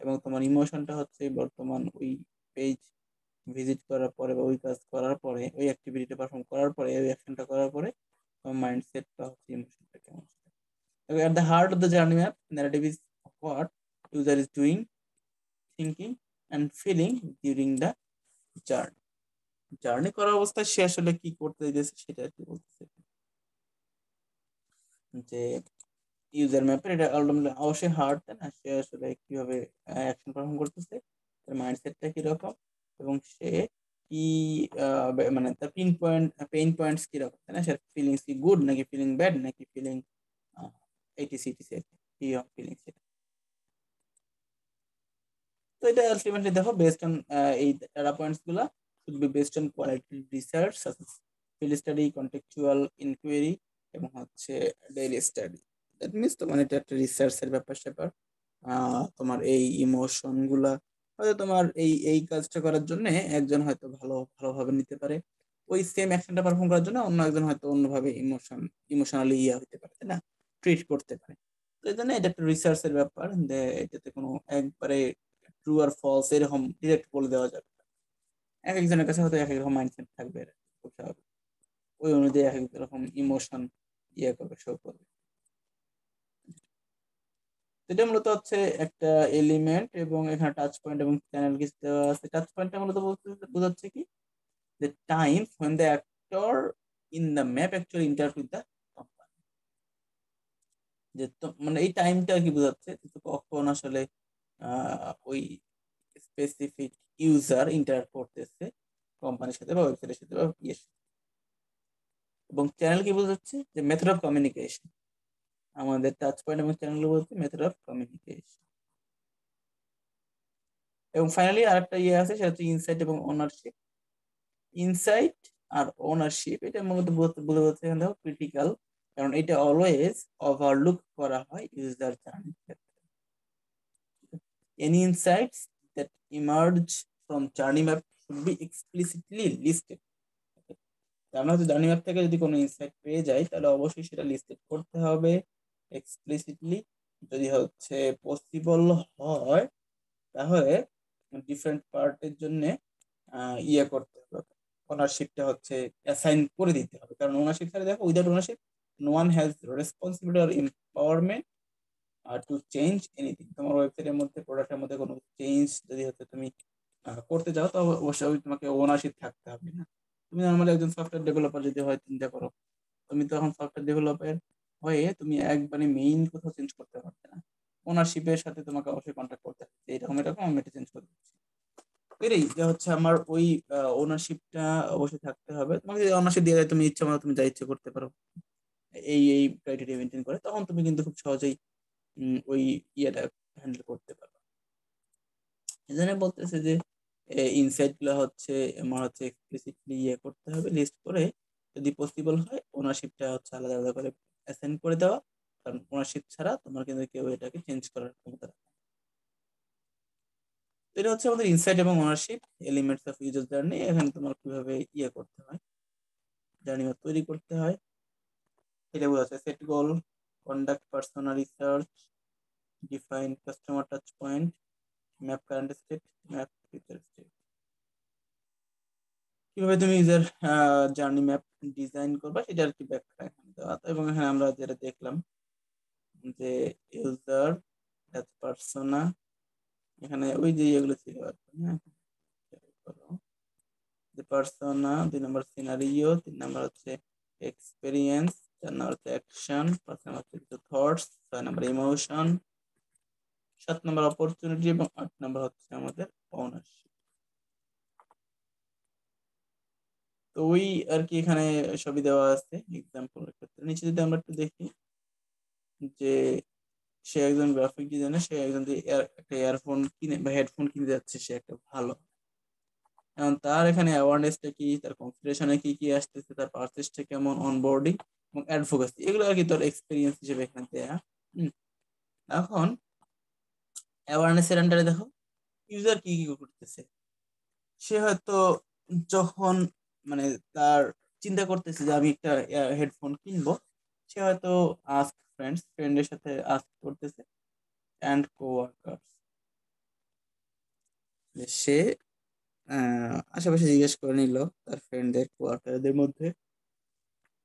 এবং তোমার ইমোশনটা হচ্ছে বর্তমান ওই পেজ ভিজিট করার পরে বা ওই কাজ করার পরে, ওই অ্যাক্টিভিটিটা পারফর্ম করার পরে, ওই অ্যাকশনটা করার পরে তোমার মাইন্ডসেটটা হচ্ছে, ইমোশনটা কেমন। At the heart of the journey map narrative is what user is doing, thinking and feeling during the journey। Journey করা অবস্থায় সে আসলে কি করতে দিতেছে সেটা আর কি বলতেছে, যে ইউজার ম্যাপের এটা আলটিমেটলি অবশ্যই হার্ড, তাই না? সে আসলে কিভাবে অ্যাকশন পারফর্ম করতেছে, তার মাইন্ডসেটটা কিরকম, এবং সে কি মানে তার পেইন পয়েন্টস কিরকম, তাই না? সে ফিলিংস কি গুড নাকি ফিলিং ব্যাড নাকি ফিলিং এইটিসি এইটিসি কি ফিলিং সেটা। তো এটা আলটিমেটলি দেখো বেসড অন এই ডাটা পয়েন্টস গুলা should be based on quality research, field study, contextual inquiry এবং হচ্ছে ডেইলি স্টাডি। দ্যাট মিনস তোমার এটা একটা রিসার্চের ব্যাপার স্যাপার। তোমার এই ইমোশন গুলা হয়তো তোমার এই এই কাজটা করার জন্য একজন হয়তো ভালোভাবে নিতে পারে, ওই সেম অ্যাকশনটা পারফর্ম করার জন্য অন্য একজন হয়তো অন্যভাবে ইমোশনালি ইয়া হতে পারে, তাই না, ট্রিট করতে পারে। তো এই জন্য এটা একটা রিসার্চের ব্যাপার, যে এটাতে কোনো একবারে ট্রু আর ফলস এরকম ডিরেক্ট বলে দেওয়া যাবে না। এক একজনের কাছে হয়তো এক এক রকম মাইন্ডসেট থাকবে, এটা খুব স্বাভাবিক। ওই অনুযায়ী এক এক রকম ইমোশন ইয়ে করবে, শো করবে। এটা মূলত হচ্ছে একটা এলিমেন্ট এবং এখানে টাচ পয়েন্ট এবং চ্যানেল কিছু দেওয়া আছে। টাচ পয়েন্টটা মূলত বোঝাচ্ছে কি, যে time when the actor in the map actually interact with the company. যে মানে এই টাইমটা কি বোঝাচ্ছে যে কখন আসলে ওই স্পেসিফিক ইউজার ইন্টারাক্ট করতেছে কোম্পানির সাথে বা ওয়েবসাইটের সাথে বা ইয়ের সাথে। এবং চ্যানেল কি বোঝাচ্ছে যে মেথড অফ কমিউনিকেশন, আমাদের টাচ পয়েন্ট এবং চ্যানেল বলতে মেথড অফ কমিউনিকেশন। এবং ফাইনালি আরেকটা ইয়ে আছে সেটা হচ্ছে ইনসাইট এবং ওনারশিপ। ইনসাইট আর ওনারশিপ এটা মূলত বলে বলতে এখানে ক্রিটিক্যাল, কারণ এটা অলওয়েজ ওভারলুক করা হয় ইউজার জার্নির ক্ষেত্রে। Any insights that emerge from journey map should be explicitly listed. আমরা হচ্ছে জার্নি ম্যাপ থেকে যদি কোনো ইনসাইট পেয়ে যাই তাহলে অবশ্যই সেটা লিস্টেড করতে হবে এক্সপ্লিসিটলি। যদি হচ্ছে পসিবল হয় তাহলে ডিফারেন্ট পার্টের জন্য ইয়ে করতে হবে, ওনারশিপটা হচ্ছে অ্যাসাইন করে দিতে হবে। কারণ ওনারশিপ ছাড়া দেখো without ownership no one has responsibility or empowerment to change anything. তোমার ওয়েবসাইটের মধ্যে প্রোডাক্টের মধ্যে কোনো চেঞ্জ যদি হচ্ছে তুমি করতে চাও তো অবশ্যই তোমাকে ওনারশিপ থাকতে হবে। না তুমি নর্মালি একজন সফটওয়্যার ডেভেলপার যদি হয় চিন্তা করো, তুমি তখন সফটওয়্যার ডেভেলপার হয়ে তুমি একবারে মেইন কোথাও চেঞ্জ করতে পারবে না, ওনারশিপের সাথে তোমাকে অবশ্যই কন্ট্যাক্ট করতে হবে এরকম এরকম আমি এটা চেঞ্জ করে দিচ্ছি। এটাই যে হচ্ছে আমার ওই ওনারশিপটা অবশ্যই থাকতে হবে। তোমাকে যদি ওনারশিপ দিয়ে দেয় তুমি ইচ্ছা মতো তুমি যা ইচ্ছে করতে পারো এই ক্রাইটেরিয়া মেনটেন করে, তখন তুমি কিন্তু খুব সহজেই ওই ইয়েটা হ্যান্ডেল করতে পারো। এজন্য বলতেছে যে ইনসাইট গুলো হচ্ছে আমার হচ্ছে এক্সপ্লিসিটলি ইয়ে করতে হবে, লিস্ট করে যদি পসিবল হয় ওনারশিপটা হচ্ছে আলাদা আলাদা করে অ্যাসাইন করে দেওয়া। কারণ ওনারশিপ ছাড়া তোমার কিন্তু কেউ এটাকে চেঞ্জ করার ক্ষমতা রাখে না। তো এটা হচ্ছে আমাদের ইনসাইট এবং ownership elements of user journey. এখানে তোমার কিভাবে ইয়ে করতে হয়, জার্নি ম্যাপ তৈরি করতে হয় এটা বোঝা যাচ্ছে। Set goal, conduct personal research, define customer touch point, map current state, map future state. কিভাবে তুমি ইউজার জার্নি ম্যাপ ডিজাইন করবা সেটা আর কি ব্যাখ্যা এখানে দেওয়া আছে। এবং হ্যাঁ আমরা যেটা দেখলাম যে ইউজার পার্সোনা, এখানে ওই যে এগুলো ছিল আর কি, হ্যাঁ যে পার্সোনা, 2 নম্বর সিনারিও, 3 নম্বর হচ্ছে এক্সপেরিয়েন্স, 4 নম্বর হচ্ছে অ্যাকশন, 5 নম্বর হচ্ছে থটস, 6 নম্বর ইমোশন, 7 নম্বর অপরচুনিটি এবং 8 নম্বর হচ্ছে আমাদের ওনারশিপ। তো ওই আর কি এখানে সবই দেওয়া আছে এক্সাম্পলের ক্ষেত্রে। নিচে যদি আমরা একটু দেখি যে সে একজন গ্রাফিক ডিজাইনার, সে একজন যে একটা ইয়ারফোন কিনে বা হেডফোন কিনে যাচ্ছে সে একটা ভালো, এখন তার এখানে অ্যাওয়ারনেসটা কি, তার কনসিডারেশনে কি কি আসতেছে, তার পারচেসটা কেমন, অনবোর্ডিং এবং অ্যাডভোকেসি, এগুলো আর কি তোর এক্সপিরিয়েন্স হিসেবে এখানে দেয়া। এখন অ্যাওয়ারনেসের আন্ডারে দেখো ইউজার কি কি করতেছে। সে হয়তো যখন মানে তার চিন্তা করতেছে যে আমি একটা হেডফোন কিনবো, সে হয়তো আস্ক ফ্রেন্ডস, ফ্রেন্ডের সাথে আস্ক করতেছে অ্যান্ড কোওয়ার্কার্স, সে আশেপাশে জিজ্ঞেস করে নিল তার ফ্রেন্ডদের কোয়ার্টারদের মধ্যে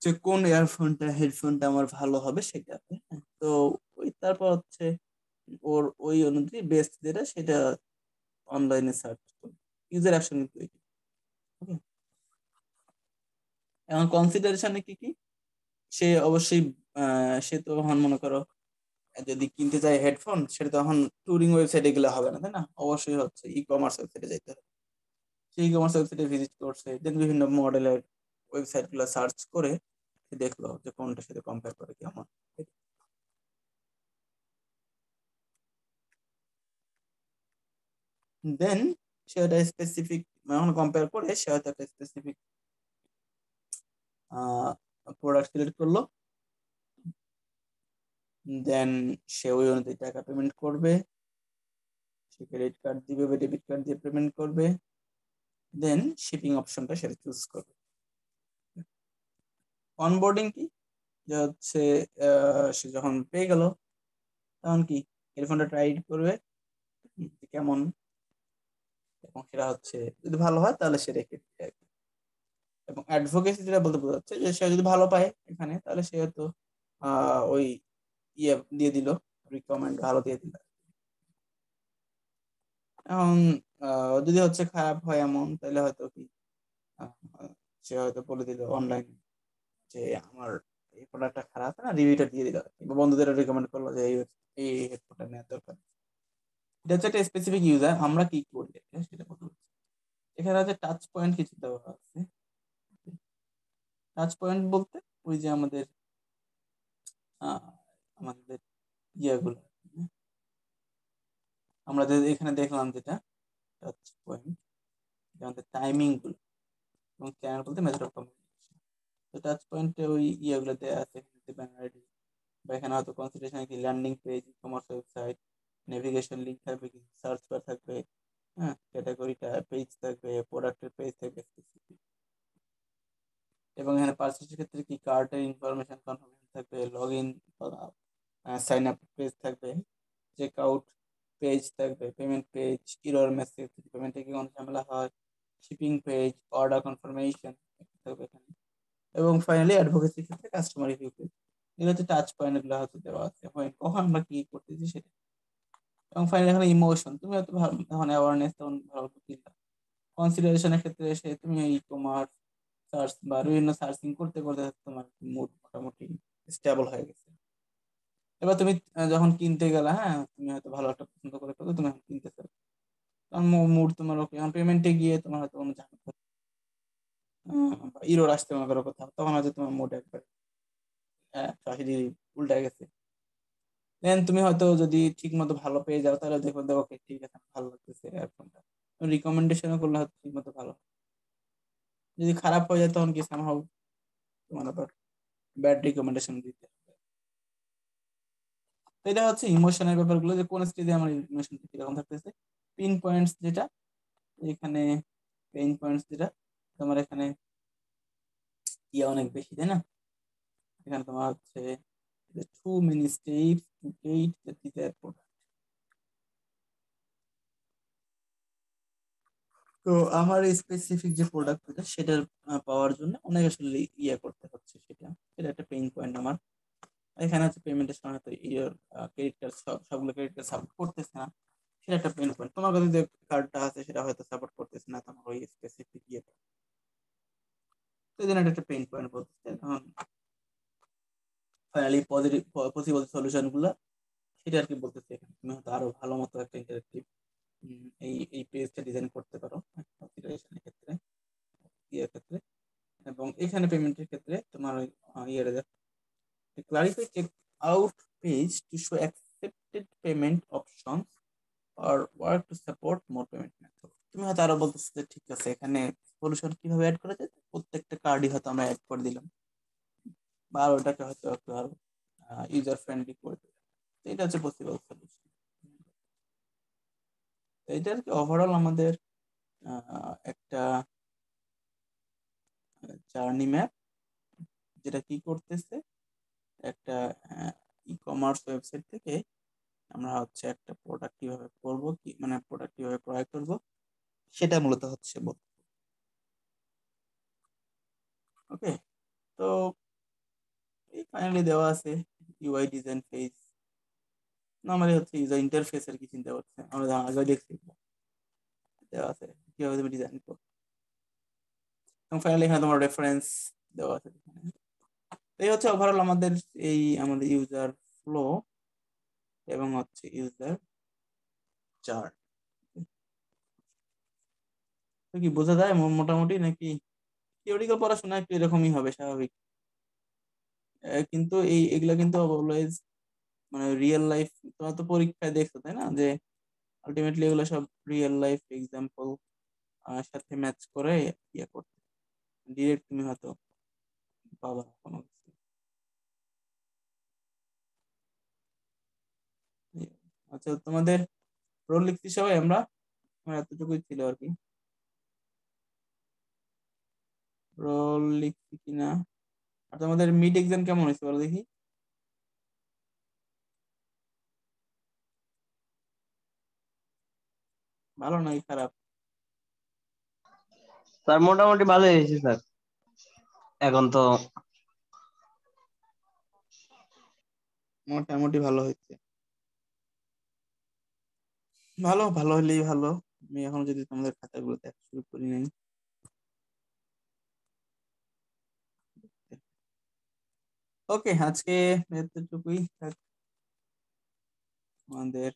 যে কোন ইয়ারফোনটা হেডফোনটা আমার ভালো হবে সেটা। তো ওই তারপর হচ্ছে ওর ওই অনুযায়ী বেস্ট যেটা সেটা অনলাইনে সার্চ করবে, ইউজার অ্যাকশন কিন্তু এটি। Okay? এখন কনসিডারেশনে কি কি, সে অবশ্যই সে তো তখন মনে করো যদি কিনতে চায় হেডফোন সেটা তখন টুরিং ওয়েবসাইটে গেলে হবে না, তাই না, অবশ্যই হচ্ছে ই কমার্স ওয়েবসাইটে যেতে হবে। সেই ই কমার্স ওয়েবসাইটে ভিজিট করছে, দেন বিভিন্ন মডেলের ওয়েবসাইট গুলো সার্চ করে সে দেখলো যে কোনটার সাথে কম্পেয়ার করে কেমন। দেন সে একটা স্পেসিফিক মানে কম্পেয়ার করে সে হয়তো একটা স্পেসিফিক প্রোডাক্ট সিলেক্ট করলো, দেন সে ওই অনুযায়ী টাকা পেমেন্ট করবে, সে ক্রেডিট কার্ড দিবে বা ডেবিট কার্ড দিয়ে পেমেন্ট করবে, দেন শিপিং অপশনটা সেটা চুজ করবে। অনবোর্ডিং কি, যে হচ্ছে সে যখন পেয়ে গেল তখন কি হেডফোনটা ট্রাই করবে কেমন, এবং সেটা হচ্ছে যদি ভালো হয় তাহলে সে রেখে দিবে আর কি। এবং অ্যাডভোকেসি যেটা বলতে বোঝাচ্ছে যে সে যদি ভালো পায় এখানে তাহলে সে হয়তো ওই ইয়ে দিয়ে দিল, রিকমেন্ড ভালো দিয়ে দিল। এখন যদি হচ্ছে খারাপ হয় এমন তাহলে হয়তো কি সে হয়তো বলে দিল অনলাইন যে আমার এই প্রোডাক্টটা খারাপ না, রিভিউটা দিয়ে দিল, কিংবা বন্ধুদের রেকমেন্ড করলো যে এই হেডফোনটা নেওয়ার দরকার। এটা হচ্ছে একটা স্পেসিফিক ইউজার। আমরা কি করি সেটা বলতে পারছি। এখানে আছে টাচ পয়েন্ট কিছু দেওয়া আছে। টাচ পয়েন্ট বলতে ওই যে আমাদের আহ, আমাদের ইয়েগুলো, আমরা যে এখানে দেখলাম যেটা টাচ পয়েন্ট, আমাদের টাইমিং গুলো এবং চ্যানেল বলতে মেথড অফ কমিউনিকেশন। তো টাচ পয়েন্টে ওই ইয়েগুলো দেওয়া আছে, ব্যানার আইডি বা এখানে হয়তো কনসিডারেশন কি landing page, commerce website, navigation link থাকবে, কি সার্চ বার থাকবে, হ্যাঁ ক্যাটাগরিটা পেজ থাকবে, প্রোডাক্টের পেজ থাকবে স্পেসিফিক, এবং এখানে পার্সেসের ক্ষেত্রে কি কার্টের ইনফরমেশন কনফার্মেশন থাকবে, log in sign up page থাকবে, চেক আউট পেজ থাকবে, পেমেন্ট পেজ, ইরর মেসেজ পেমেন্টে কি কোনো ঝামেলা হয়, শিপিং পেজ, অর্ডার কনফার্মেশন থাকবে এখানে, এবং ফাইনালি অ্যাডভোকেসির ক্ষেত্রে কাস্টমার রিভিউ পেজ। এগুলো হচ্ছে টাচ পয়েন্ট, এগুলো হয়তো দেওয়া আছে হয় কখন আমরা কি করতেছি সেটা। এবং ফাইনালি এখানে ইমোশন, তুমি হয়তো যখন অ্যাওয়ারনেস তখন ভালো কিনলা। কনসিডারেশনের ক্ষেত্রে এসে তুমি ই কমার্স সার্চ বা বিভিন্ন সার্চিং করতে করতে তোমার মুড মোটামুটি স্টেবল হয়ে গেছে। এবার তুমি যখন কিনতে গেলে, হ্যাঁ তুমি হয়তো ভালো একটা পছন্দ করে ফেলো, তুমি এখন কিনতে চাও, তখন মুড তোমার ওকে, এখন পেমেন্টে গিয়ে তোমার হয়তো কোনো ঝামেলা ইরোর আসতে মনে করো কোথাও, তখন হয়তো তোমার মুড একবার 180 ডিগ্রি উল্টা গেছে। দেন তুমি হয়তো যদি ঠিক মতো ভালো পেয়ে যাও তাহলে দেখো ওকে ঠিক আছে আমার ভালো লাগতেছে এয়ারফোনটা, রিকমেন্ডেশনও করলে হয়তো ঠিক মতো ভালো। যদি খারাপ হয়ে যায় তখন কি সামহাউ তোমার আবার ব্যাড রিকমেন্ডেশন দিতে হবে। তো এটা হচ্ছে ইমোশনের ব্যাপারগুলো, যে কোন স্টেজে আমার ইমোশনটা কিরকম থাকতেছে। পিন পয়েন্টস যেটা এখানে, পেইন পয়েন্টস যেটা তোমার এখানে ইয়ে অনেক বেশি, তাই না? এখানে তোমার হচ্ছে too many steps to get the desire product. তো আমার স্পেসিফিক যে প্রোডাক্ট সেটার পাওয়ার জন্য অনেক আসলে ইয়ে করতে হচ্ছে, সেটা সেটা একটা পেইন পয়েন্ট আমার। এখানে হচ্ছে পেমেন্টের সময় তো ইয়ার ক্রেডিট কার্ড সবগুলো ক্রেডিট কার্ড সাপোর্ট করতেছে না, সেটা একটা পেইন পয়েন্ট। তোমার কাছে যে কার্ডটা আছে সেটা হয়তো সাপোর্ট করতেছে না তোমার ওই স্পেসিফিক ইয়েটা, তো এই জন্য এটা একটা পেইন পয়েন্ট বলতেছে। এখন ফাইনালি পজিটিভ পসিবল সলিউশন গুলো সেটা আর কি বলতেছে। এখানে তুমি হয়তো আরো ভালো মতো একটা ইন্টারেক্টিভ এই এই পেজটা ডিজাইন করতে পারো কনসিডারেশনের ক্ষেত্রে, ইয়ের ক্ষেত্রে, এবং এখানে পেমেন্টের ক্ষেত্রে তোমার ওই ইয়ের clarify check out page to show accepted payment options or work to support more payment method। তুমি হয়তো আরো বলতেছো যে ঠিক আছে এখানে সলিউশন কিভাবে অ্যাড করা যায়, প্রত্যেকটা কার্ডই হয়তো আমরা অ্যাড করে দিলাম, বা আরো ওটাকে হয়তো একটু আরো ইউজার ফ্রেন্ডলি করে দিলাম। তো এটা হচ্ছে পসিবল সলিউশন। এটা আর কি ওভারঅল আমাদের একটা জার্নি ম্যাপ, যেটা কি করতেছে, একটা ই কমার্স ওয়েবসাইট থেকে আমরা হচ্ছে একটা প্রোডাক্ট কিভাবে করবো, কি মানে প্রোডাক্ট কিভাবে ক্রয় করবো, সেটা মূলত হচ্ছে ওকে। তো এই ফাইনালি দেওয়া আছে ইউআই ডিজাইন পেজ, নর্মালি হচ্ছে ইউজার ইন্টারফেস আর কি চিন্তা করছে, আমরা যখন আগে দেখছি দেওয়া আছে কিভাবে তুমি ডিজাইন করো, এবং ফাইনালি এখানে তোমার রেফারেন্স দেওয়া আছে এখানে। এই হচ্ছে ওভারঅল আমাদের এই আমাদের ইউজার ফ্লো এবং হচ্ছে ইউজার চার্ট। তো কি বোঝা যায় মোটামুটি নাকি? থিওরিক্যাল পড়াশোনা একটু এরকমই হবে স্বাভাবিক, কিন্তু এগুলা কিন্তু অলওয়েজ মানে রিয়েল লাইফ, তোমরা তো পরীক্ষায় দেখছো তাই না, যে আলটিমেটলি এগুলো সব রিয়েল লাইফ এক্সাম্পল সাথে ম্যাচ করে ইয়ে করতে, ডিরেক্ট তুমি হয়তো পাবা না কোনো কিছু। এই, আচ্ছা তোমাদের রোল লিখছি সবাই আমরা, আমার এতটুকুই ছিল আর কি। রোল লিখছি কিনা, আর তোমাদের মিড এক্সাম কেমন হয়েছে বলো দেখি। ভালো নাকি খারাপ? স্যার মোটামুটি ভালোই হয়েছে স্যার। এখন তো মোটামুটি ভালো হয়েছে। ভালো ভালো হলেই ভালো। আমি এখন যদি তোমাদের খাতাগুলো দেখা শুরু করি নাই। করতে। ওকে, আজকে এতটুকুই থাক আমাদের